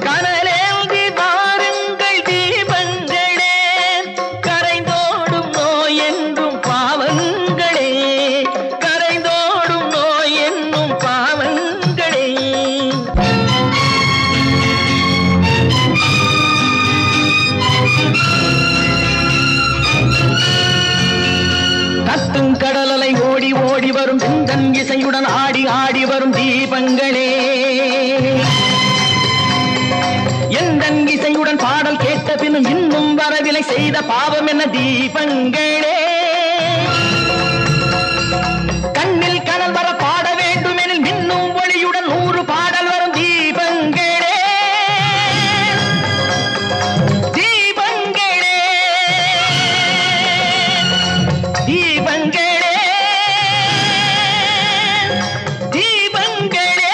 S4: கனலேந்தி வாருங்கள் தீபங்களே கரைந்தோடும் நோய் என்றும் பாவங்களே கரைந்தோடும் நோய் என்னும் பாவங்களே கத்தும் கடலலை ஓடி ஓடி வரும் சிந்தன் இசையுடன் ஆடி ஆடி வரும் தீபங்களே எந்தன் இசையுடன் பாடல் கேட்ட பின்னும் இன்னும் வரவில்லை செய்த பாவம் என்ன தீபங்களே கண்ணில் கனல் வர பாட வேண்டும் எனில் மின்னும் ஒளியுடன் 100 பாடல் வரும் தீபங்களே தீபங்களே தீபங்களே தீபங்களே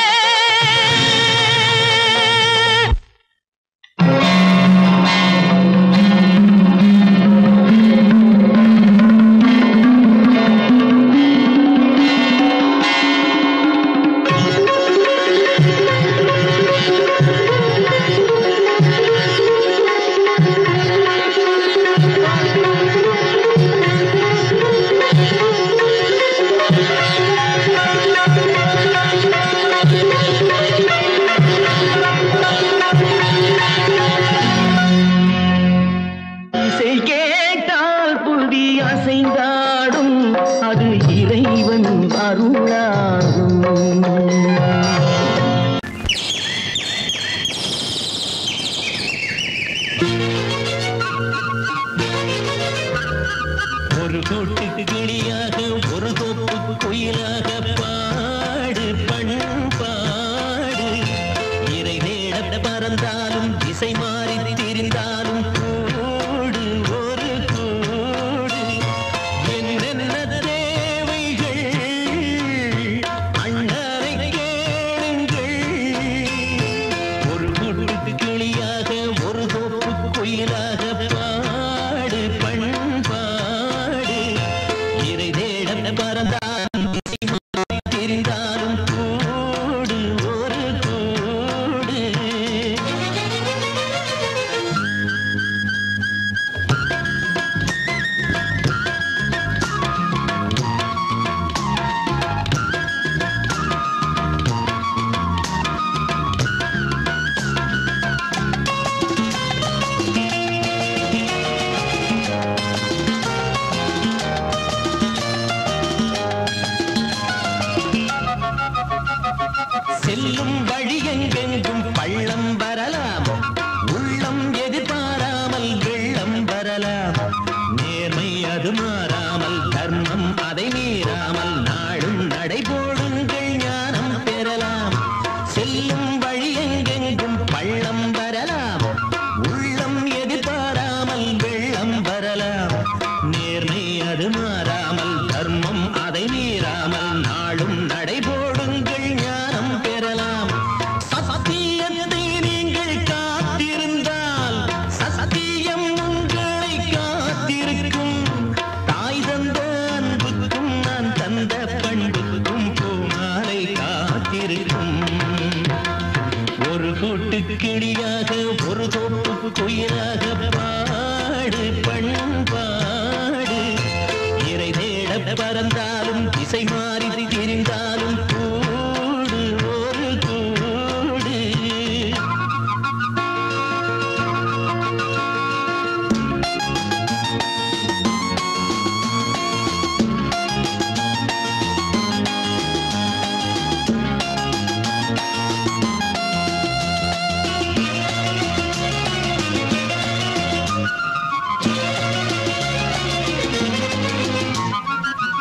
S4: கூட்டு கிளியாக ஒரு தோப்பு குயிலாக பாடு பண்பாடு இறை தேட பறந்தாலும் திசை மாறி திரிந்தாலும் கூடு ஒரு கூடு என்னென்ன தேவைகள் அண்ணரை கேளுங்கள் ஒரு கூட்டு கிளியாக ஒரு தோப்பு குயிலாக பாடு பண்பாடு இறை தேட பறந்தாலும் திசை மாறி திரிந்தாலும் கூடு ஒரு கூடு செல்லும் வழி எங்கெங்கும் பள்ளம் வரலாம் உள்ளம் எதிர்பாராமல் வெள்ளம் வரலாம் நேர்மை அது மாறாமல் தர்மம் அதை மீறாமல் நாடும் நடைபோடுங்கள் ஞானம் பெறலாம் செல்லும் வழி எங்கெங்கும் பள்ளம் வரலாம் உள்ளம் எதிர்பாராமல் வெள்ளம் வரலாம் நேர்மை அது மாறாமல் தர்மம் அதை மீறாமல் நாடும் நடைபோடுங்கள் ஞானம் பெறலாம் சத்தியத்தை நீங்கள் காத்திருந்தால் சத்தியம் உங்களை காத்திருக்கும் தாய் தந்த அன்புக்கும் நான் தந்த பண்புக்கும் பூமாலை காத்திருக்கும் ஒரு கூட்டு கிளியாக ஒரு தோப்பு குயிலாக பாடு பண்பாடு இறை தேட பறந்தாலும் திசை மாறி திரிந்தாலும் கூடு ஒரு கூடு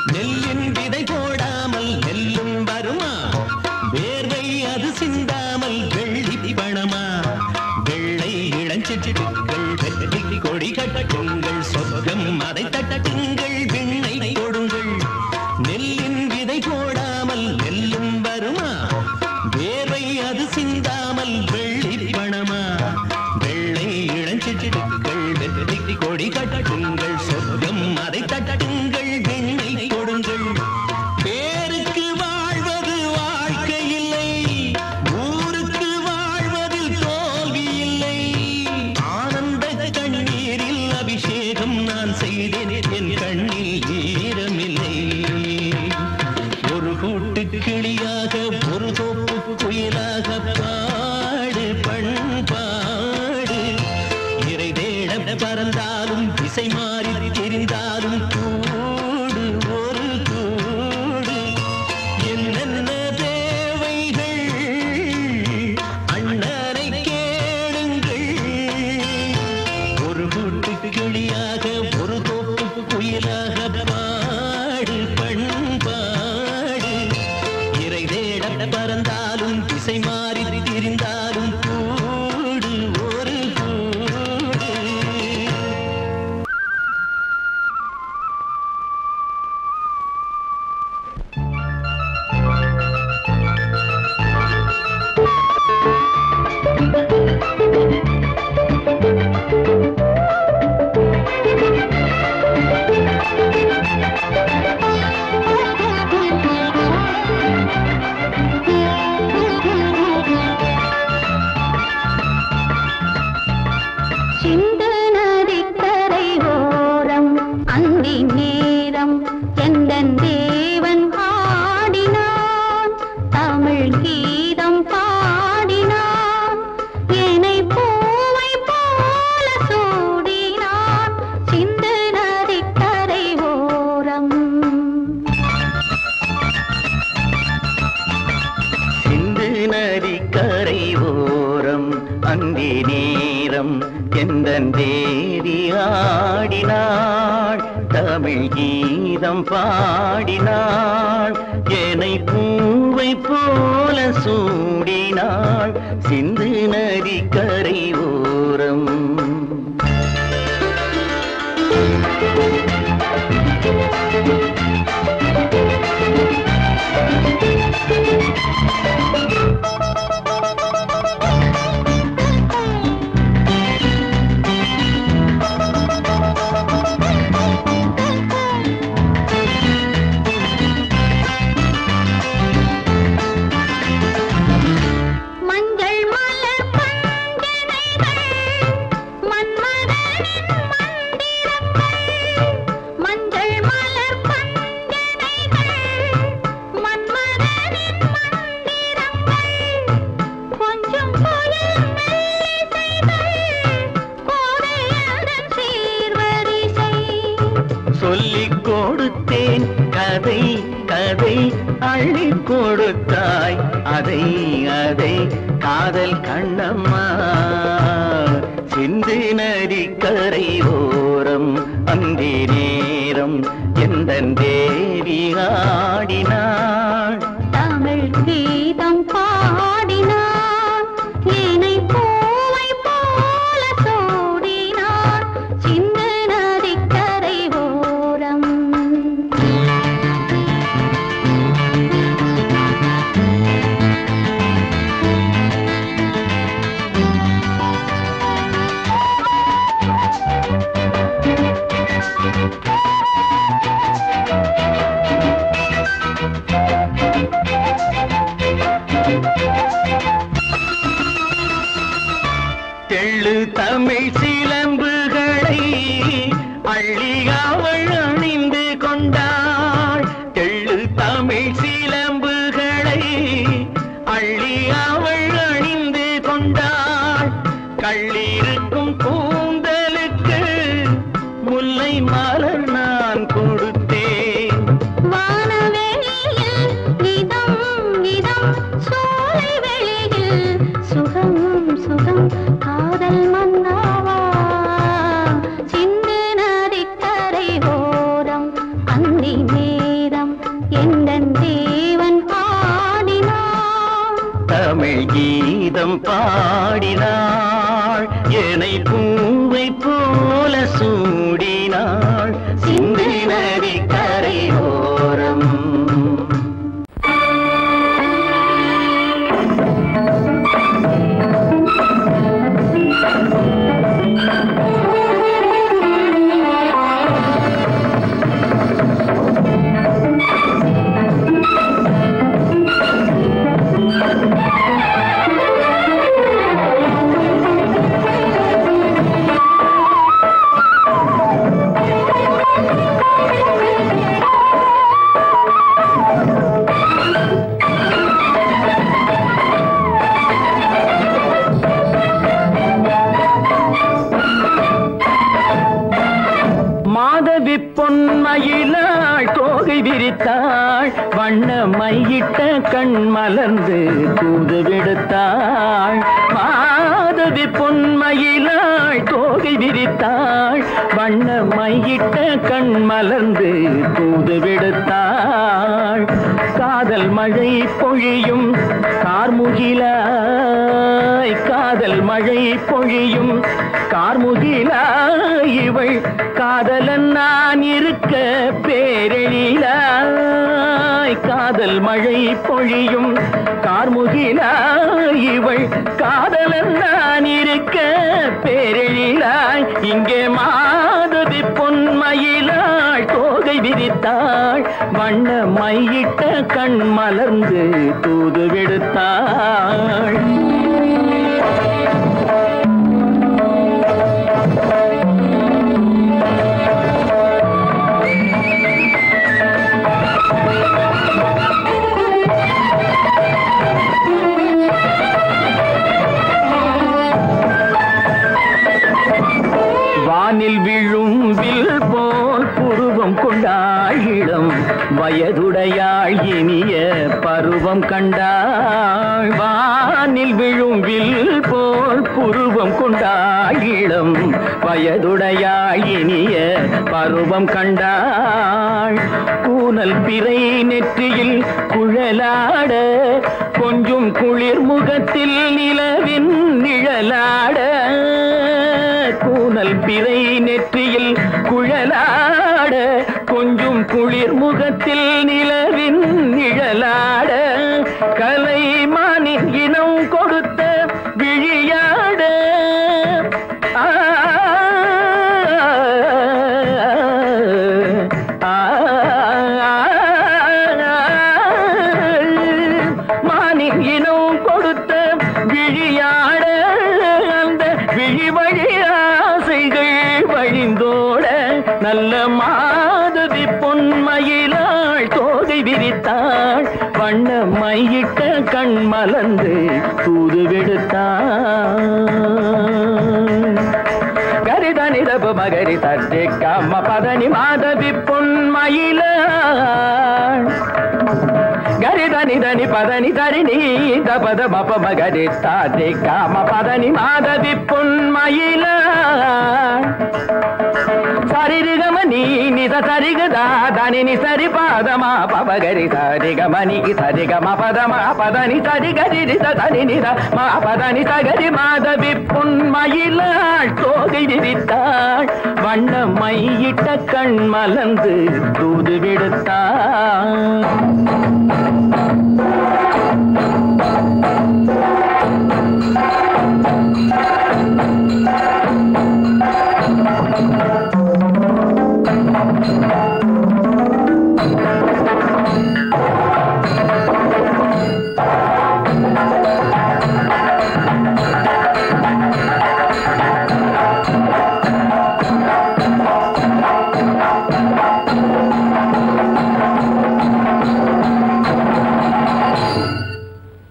S4: நெல்லின் விதை போடாமல் நெல்லும் வருமா வேர்வை அது சிந்தாமல் வெள்ளி பணமா வெள்ளை இளஞ்சிட்டுகள் வெற்றி கொடி கட்டுங்கள் சொர்க்கம் அதை தட்டுங்கள் விண்ணை கொடுங்கள் நெல்லின் விதை போடாமல் நெல்லும் வருமா வேர்வை அது சிந்தாமல் வெள்ளி பணமா வெள்ளை இளஞ்சிட்டுகள் வெற்றி கொடி கட்டுங்கள் சொர்க்கம் அதை தட்டுங்கள் விண்ணை கொடுங்கள் பேருக்கு வாழ்வது வாழ்க்கை இல்லை ஊருக்கு வாழ்வதில் தோல்வி இல்லை ஆனந்த கண்ணீரில் அபிஷேகம் நான் செய்தேன் என் கண்ணில் ஈரமில்லை ஒரு கூட்டு கிளியாக ஒரு தோப்பு குயிலாக பாடு பண்பாடு இறை தேட பறந்தாலும் திசை மாறி தெரிந்தாலும் கூடு ஒரு கூடு என்னென்ன தேவைகள் அண்ணரை கேளுங்கள் ஒரு கூட்டு கிளியாக ஒரு தோப்பு குயிலாக பாடு பண்பாடு இறை தேட பறந்தாலும் திசை மாறி திரிந்தாலும் கூடு ஒரு கூடு
S5: சிந்து நதிக்கரை ஓரம் அந்தி நேரம் எந்தன் தேவன் ஆடினான் தமிழ் கீதம் பாடினான் என்னை பூவை போல சூடினான் சிந்து நதிக்கரை ஓரம்
S3: சிந்து நதிக்கரை ஓரம் அந்தி நேரம் எந்தன் தேவி ஆடினாள் தமிழ் கீதம் பாடினாள் ஏனை பூவை போல சூடினாள் சிந்து நதி கரை ஓரம் சொல்லிக் கொடுத்தேன் கதை கதை அள்ளி கொடுத்தாய் அதை அதை காதல் கண்ணம்மா சிந்து நதி கரை ஓரம் அந்தி நேரம் எந்தன் தேவி ஆடினாள்
S5: தமிழ் கீதம் பாடினாள் ஏனை பூவை போல சூடினாள் சிந்து நதி கரை ஓரம்
S3: தெள்ளு தமிழ் சிலம்புகளை அள்ளி அவள் அணிந்து கொண்டாள் தெள்ளு தமிழ் சிலம்புகளை அள்ளி அவள் அணிந்து கொண்டாள் கள்ளிருக்கும் கூந்தலுக்கு முல்லை மலர் நான் கொடுத்தேன்
S5: வானவெளியில் இதம் இதம் சோலை வெளியில் சுகம் சுகம் காதல் மன்னாவா சிந்து நதி கரை ஓரம் அந்தி நேரம் எந்தன் தேவன் பாடினான்
S3: தமிழ் கீதம் பாடினாள் ஏனை பூவை போல சூடினாள் சிந்து நதி கரை ஓரம் பொன்மயிலாள் தோகை விரித்தாள் வண்ண மையிட்ட கண் மலர்ந்து தூது விடுத்தாள் மாதவி பொன்மயிலாள் தோகை விரித்தாள் வண்ண மையிட்ட கண் மலர்ந்து தூது விடுத்தாள் காதல் மழை பொழியும் கார்முகிலாய் காதல் மழை பொழியும் கார்முகிலாய் இவள் காதலன் நான் இருக்க பேரெழிலாய் காதல் மழை பொழியும் கார்முகிலாய் இவள் காதலன் நான் இருக்க பேரெழிலாய் இங்கே மாதவி பொன்மயிலாள் தோகை விரித்தாள் வண்ண மையிட்ட கண் மலர்ந்து தூது விடுத்தாள் வானில் விழும் வில் போல் புருவம் கொண்டாள் இளம் வயதுடையாள் இனிய பருவம் கண்டாள் வானில் விழும்பில் போல் புருவம் கொண்டாள் இளம் வயதுடையாள் இனிய பருவம் கண்டாள் கூனல் பிறை நெற்றியில் குழலாட கொஞ்சம் குளிர் முகத்தில் நிலவின் நிழலாட கூனல் பிறை நெற்றியில் குழலாட கொஞ்சம் குளிர் முகத்தில் நிலவின் நிழலாட கலைமானின் இனம் கொடுத்த விழியாட மானின் இனம் கொடுத்த விழியாட அந்த விழி வழி ஆசைகள் வழிந்தோட நல்ல மாதவி பொன்மயிலாள் தோகை விரித்தாள் வண்ண மையிட்ட கண் மலர்ந்து தூது விடுத்தாள் கரிதனிதப மகரி தட்டே கம்ம பதனி மாதவி பொன்மயிலாள் கரிதனிதனி பதனி தரிணி தபத மப மகரி தாத்தே காம பதனி மாதவி பொன்மயிலாள் சரிகமணி நித சரிகதா தனி சரி பாதமா பபகரி சரிகமணி சரிகம பதமா பதனி சரிகரி தனி நித மா பதனி சகரி மாதவி பொன்மயிலாள் தோகை விரித்தாள் வண்ண மையிட்ட கண் மலர்ந்து தூது விடுத்தாள்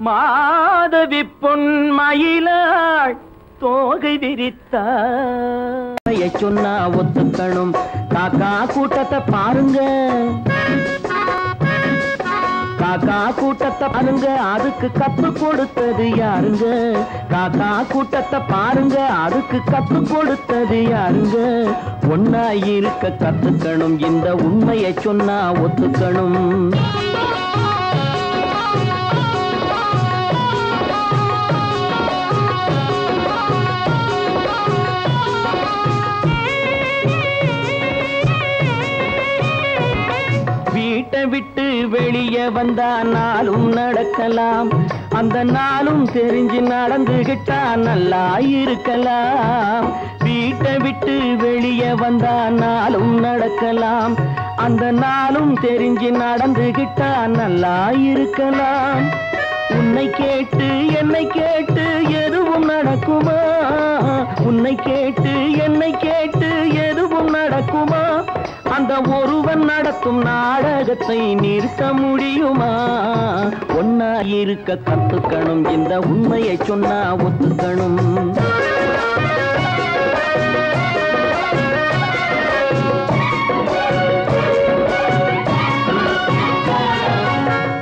S3: மாதவி பொன்மயிலாள் தோகை விரித்தாய சொன்னா ஒத்துக்கணும் காக்கா கூட்டத்தை பாருங்க காக்கா கூட்டத்தை பாருங்க அதுக்கு கத்து கொடுத்தது யாருங்க காக்கா கூட்டத்தை பாருங்க அதுக்கு கத்து கொடுத்தது யாருங்க ஒன்னா இருக்க கத்துக்கணும் இந்த உண்மையை சொன்னா ஒத்துக்கணும் வீட்டை விட்டு வெளியே வந்தா நாளும் நடக்கலாம் அந்த நாளும் தெரிஞ்சு நடந்துகிட்டா நல்லா இருக்கலாம் வீட்டை விட்டு வெளியே வந்தா நாளும் நடக்கலாம் அந்த நாளும் தெரிஞ்சு நடந்துகிட்டா நல்லா இருக்கலாம் உன்னை கேட்டு என்னை கேட்டு எதுவும் நடக்குமா உன்னை கேட்டு என்னை கேட்டு எதுவும் நடக்குமா அந்த ஒருவன் நடத்தும் நாடகத்தை நிறுத்த முடியுமா ஒன்னா இருக்க கத்துக்கணும் இந்த உண்மையை சொன்னா ஒத்துக்கணும்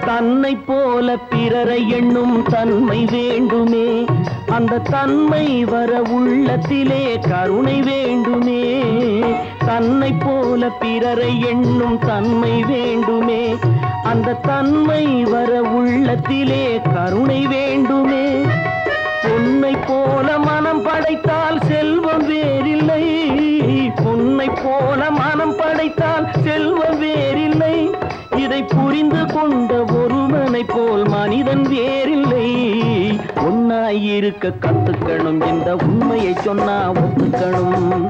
S3: தன்னை போல பிறரை எண்ணும் தன்மை வேண்டுமே அந்த தன்மை வர உள்ளத்திலே கருணை வேண்டுமே தன்னை போல பிறரை எண்ணும் தன்மை வேண்டுமே அந்த தன்மை வர உள்ளத்திலே கருணை வேண்டுமே பொன்னை போல மனம் படைத்தால் செல்வம் வேறில்லை பொன்னை போல மனம் படைத்தால் செல்வம் வேறில்லை இதை புரிந்து கொண்ட ஒருவனை போல் மனிதன் வேறில்லை ஒன்னாயிருக்க கத்துக்கணும் இந்த உண்மையை சொன்னா ஒத்துக்கணும்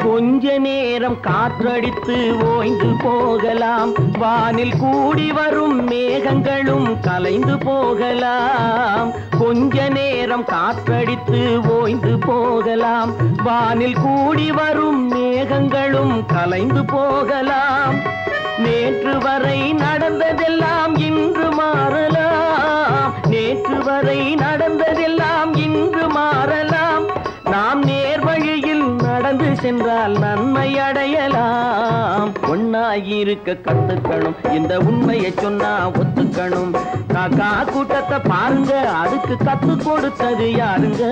S3: கொஞ்ச நேரம் காற்றடித்து ஓய்ந்து போகலாம் வானில் கூடி வரும் மேகங்களும் கலைந்து போகலாம் கொஞ்ச நேரம் காற்றடித்து ஓய்ந்து போகலாம் வானில் கூடி வரும் மேகங்களும் கலைந்து போகலாம் நேற்று வரை நடந்ததெல்லாம் இன்று மாறலாம் நேற்று வரை நடந்ததெல்லாம் இன்று மாறலாம் சென்றால் நன்மை அடையலாம். ஒன்னாயிருக்க கத்துக்கணும், இந்த உண்மையை சொன்னா ஒத்துக்கணும். காக்கா கூட்டத்தை பாருங்க, அதுக்கு கத்து கொடுத்தது யாருங்க?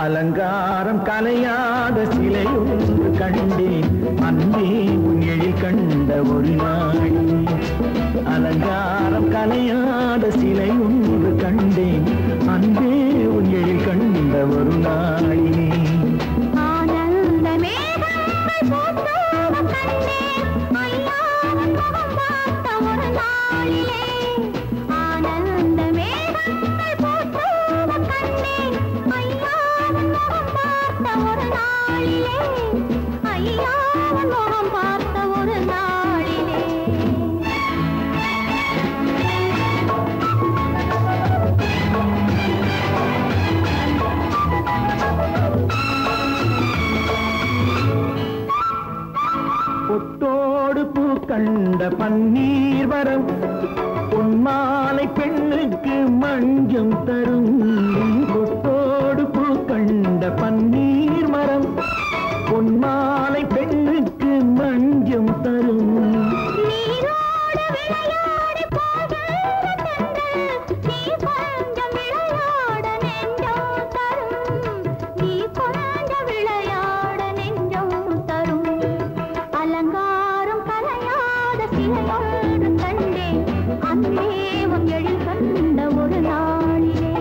S3: அலங்காரம் கலையாத சிலையொன்று கண்டேன், அன்பே உன் எழில் கண்ட ஒரு நாள். அலங்காரம் கலையாத சிலையொன்று கண்டேன், அன்பே உன் எழில் கண்ட ஒரு நாளினே.
S5: ஆனந்த மேகங்கள் பூத்தோடு கண்டேன், ஐயாவின் முகம் பார்த்த ஒரு நாளிலே. ஆனந்த மேகங்கள் பூத்தோடு கண்டேன், ஐயாவின் முகம் பார்த்த ஒரு நாளிலே. ஐயாவின் முகம் பார்த்த ஒரு நாளிலே.
S3: பொட்டோடு பூ கண்ட பன்னீர் வரம், பொன்மாலை பெண்ணுக்கு மஞ்சம் தரும். பொட்டோடு பூ கண்ட பன்னீர் மரம், பொன்மாலை பெண்ணுக்கு மஞ்சம் தரும்.
S5: நீரோடு விளையாடி போகின்ற தென்றல், நீ கொஞ்சம் விளையாட நெஞ்சம் தரும். நீ கொஞ்சம் விளையாட நெஞ்சம் தரும். அலங்காரம் கலையாத சிலையொன்று கண்டேன், அன்பே உன் எழில் கண்ட ஒரு நாளிலே.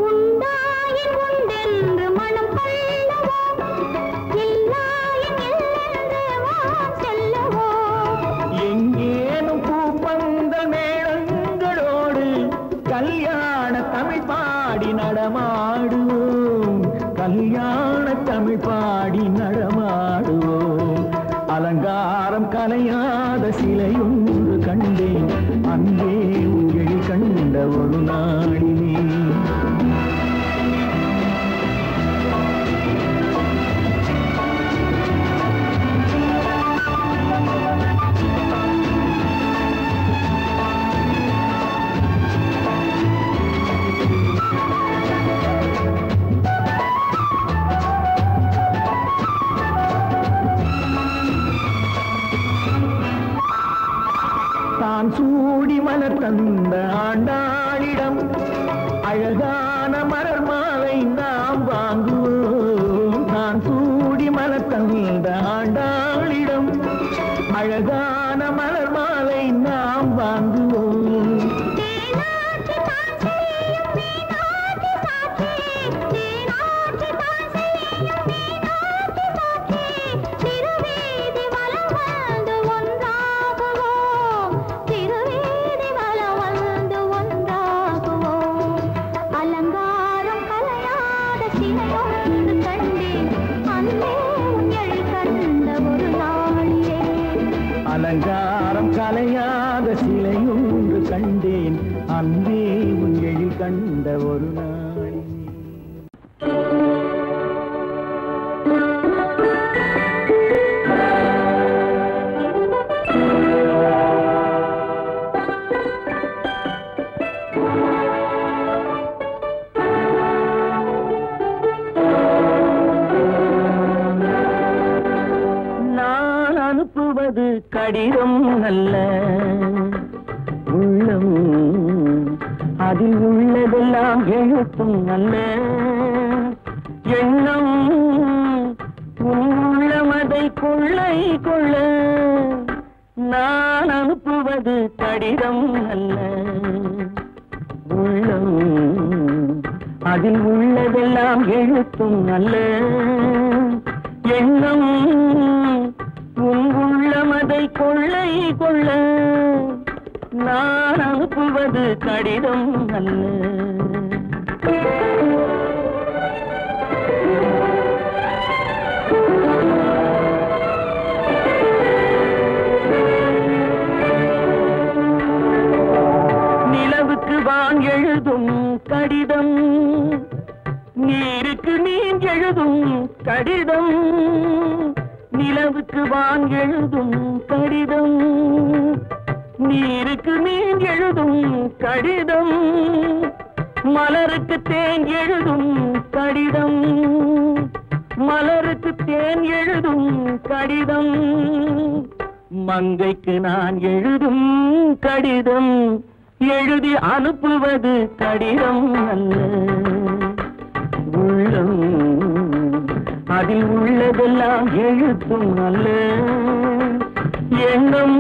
S5: உண்டாயின் உண்டென்று மனம் கொள்ளவோ, இல்லாயின் இல்லென்று வான் செல்லவோ.
S3: எங்கேனும் பூப்பந்தல் மேளங்களோடு கல்யாண தமிழ் பாடி நடமாடுவோம். கல்யாண தமிழ் பாடி நடமாடுவோம். அலங்காரம் கலையாத சிலையொன்று கண்டேன், அன்பே உன் எழில் கண்ட ஒரு நாளினே. தான் சூடி மலர் தந்த ஆண்டாளிடம் அழகான மலர் மாலை நாம் வாங்குவோம். தான் சூடி மலர் தந்த ஆண்டாளிடம் அழகான மலர் மாலை நாம் வாங்குவோம்.
S5: தேனாற்றி தான் செய்யும் மீனாற்றி சாட்சி, தேனாற்றி தான் செய்யும் மீனாற்றி சாட்சி. திருவீதி வலம் வந்து ஒன்றாகுவோம், திருவீதி வலம் வந்து ஒன்றாகுவோம். அலங்காரம் கலையாத சிலையொன்று கண்டேன், அன்பே உன் எழில் கண்ட ஒரு நாளிலே.
S3: அலங்காரம் கலையாத சிலையொன்று கண்டேன், அன்பே உன் எழில் கண்ட ஒரு நாளினே. நான் அனுப்புவது கடிதம் அல்ல, உள்ளம் அதில் உள்ளதெல்லாம் எழுத்தும் அல்ல. எண்ணம் உன் உள்ளமதை கொள்ளை கொள்ள நான் அனுப்புவது கடிதம் அல்ல. உள்ளம் அதில் உள்ளதெல்லாம் எழுத்தும் அல்ல. எண்ணம் உன் உள்ளமதை கொள்ளை கொள்ள நான் அனுப்புவது கடிதம் அல்ல. நிலவுக்கு வான் எழுதும் கடிதம், நீருக்கு நீர் எழுதும் கடிதம். நிலவுக்கு வான் எழுதும் கடிதம், நீருக்கு நீர் எழுதும் கடிதம். மலருக்கு தேன் எழுதும் கடிதம், மலருக்கு தேன் எழுதும் கடிதம். மங்கைக்கு நான் எழுதும் கடிதம், எழுதி அனுப்புவது கடிதம் அல்ல. உள்ளம் அதில் உள்ளதெல்லாம் எழுத்தும் அல்ல. எண்ணம்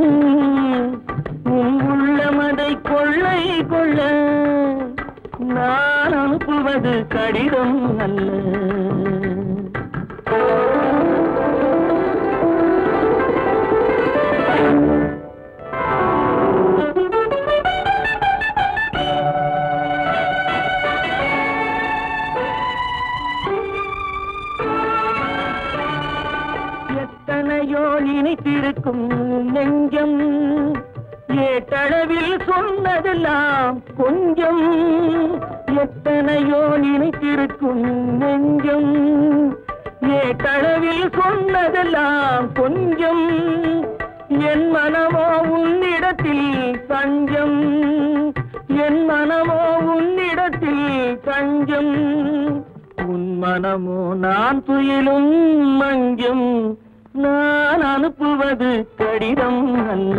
S3: உன் உள்ளமதை கொள்ளை கொள்ள நான் அனுப்புவது கடிதம் அல்ல. எத்தனையோ நினைத்திருக்கும் நெஞ்சம், ஏட்டளவில் சொன்னதெல்லாம் கொஞ்சம். எத்தனையோ நினைத்திருக்கும் நெஞ்சம், ஏட்டளவில் சொன்னதெல்லாம் கொஞ்சம். என் மனமோ உன்னிடத்தில் தஞ்சம், என் மனமோ உன்னிடத்தில் தஞ்சம். உன் மனமோ நான் துயிலும் மஞ்சம், நான் அனுப்புவது கடிதம் அல்ல.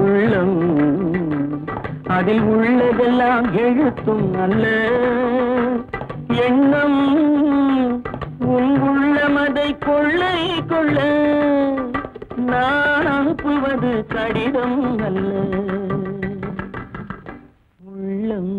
S3: உள்ளம் அதில் உள்ளதெல்லாம் எழுத்தும் அல்ல. எண்ணம் உன் உள்ளமதை கொள்ளை கொள்ள நான் அனுப்புவது கடிதம் அல்ல. உள்ளம்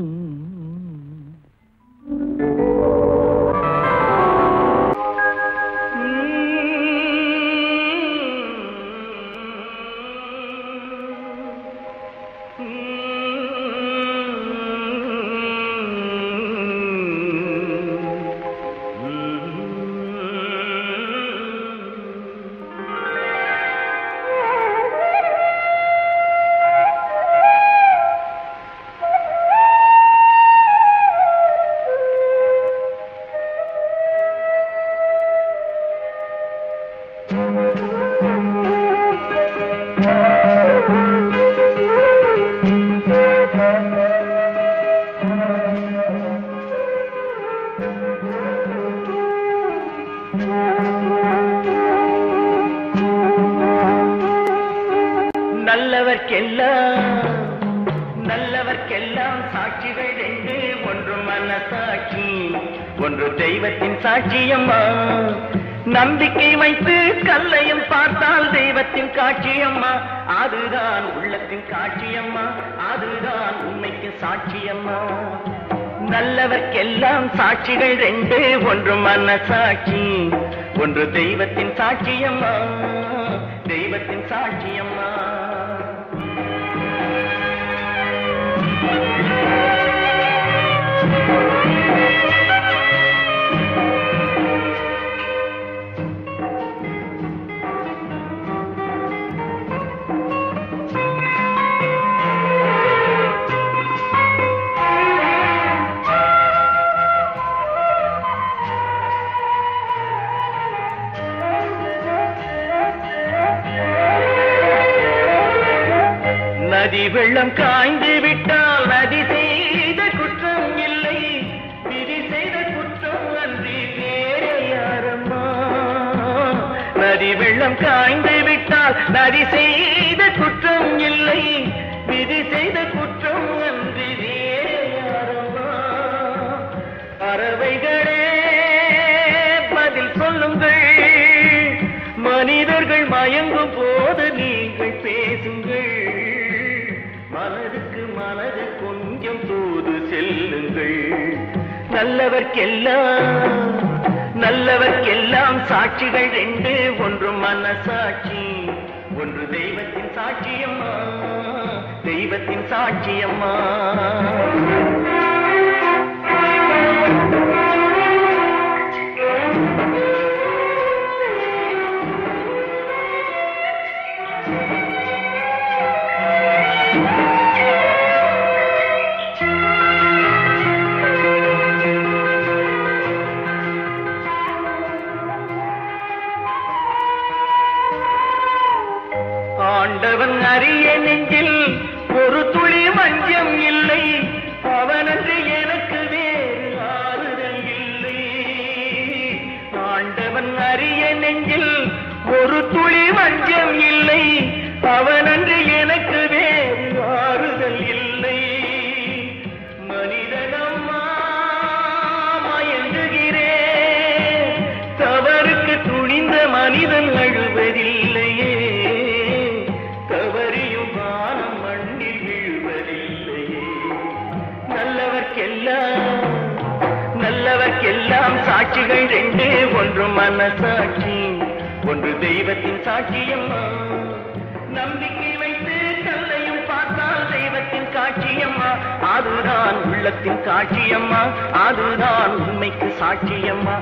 S4: நல்லவர்க்கெல்லாம் சாட்சிகள் ரெண்டு, ஒன்று மனசாட்சி, ஒன்று தெய்வத்தின் சாட்சியம்மா. நம்பிக்கை வைத்து கல்லையும் பார்த்தால் தெய்வத்தின் காட்சியம்மா. அதுதான் உள்ளத்தின் காட்சியம்மா, அதுதான் உண்மைக்கு சாட்சியம்மா. நல்லவர்க்கெல்லாம் சாட்சிகள் ரெண்டு, ஒன்று மனசாட்சி, ஒன்று தெய்வத்தின் சாட்சியம்மா, தெய்வத்தின் சாட்சியம்மா. நதி வெள்ளம் காய்ந்து விட்டால் நதி செய்த குற்றம் இல்லை, விதி செய்த குற்றம் அன்றி வேறு யாரம்மா. நதி வெள்ளம் காய்ந்து விட்டால் நதி செய்த குற்றம் இல்லை, விதி செய்த குற்றம் அன்றி வேறு யாரம்மா. பறவைகளே பதில் சொல்லுங்கள், மயங்கும் போது நீங்கள் பேசுங்கள், மனதுக்கு மனது கொஞ்சம் தூது செல்லுங்கள். நல்லவர்க்கெல்லாம் சாட்சிகள் ரெண்டு, ஒன்று மனசாட்சி, ஒன்று தெய்வத்தின் சாட்சியம்மா, தெய்வத்தின் சாட்சியம்மா. ஆண்டவன் அறிய நெஞ்சில் ஒரு துளி வஞ்சம் இல்லை, அவனன்று எனக்கு வேறு ஆறுதல் இல்லை. ஆண்டவன் அறிய நெஞ்சில் ஒரு துளி வஞ்சம் இல்லை, அவனன்று எனக்கு வேறு ஆறுதல் இல்லை. மனிதனம்மா மயங்குகிறேன், தவறுக்கு துணிந்த மனிதன் அழுவதில்லையே, நல்லவர்க்கெல்லாம் சாட்சிகள் ரெண்டு, ஒன்று மனசாட்சி, ஒன்று தெய்வத்தின் சாட்சியம்மா. நம்பிக்கை வைத்து கல்லையும் பார்த்தால் தெய்வத்தின் காட்சியம்மா, அதுதான் உள்ளத்தின் காட்சியம்மா, அதுதான் உண்மைக்கு சாட்சியம்மா.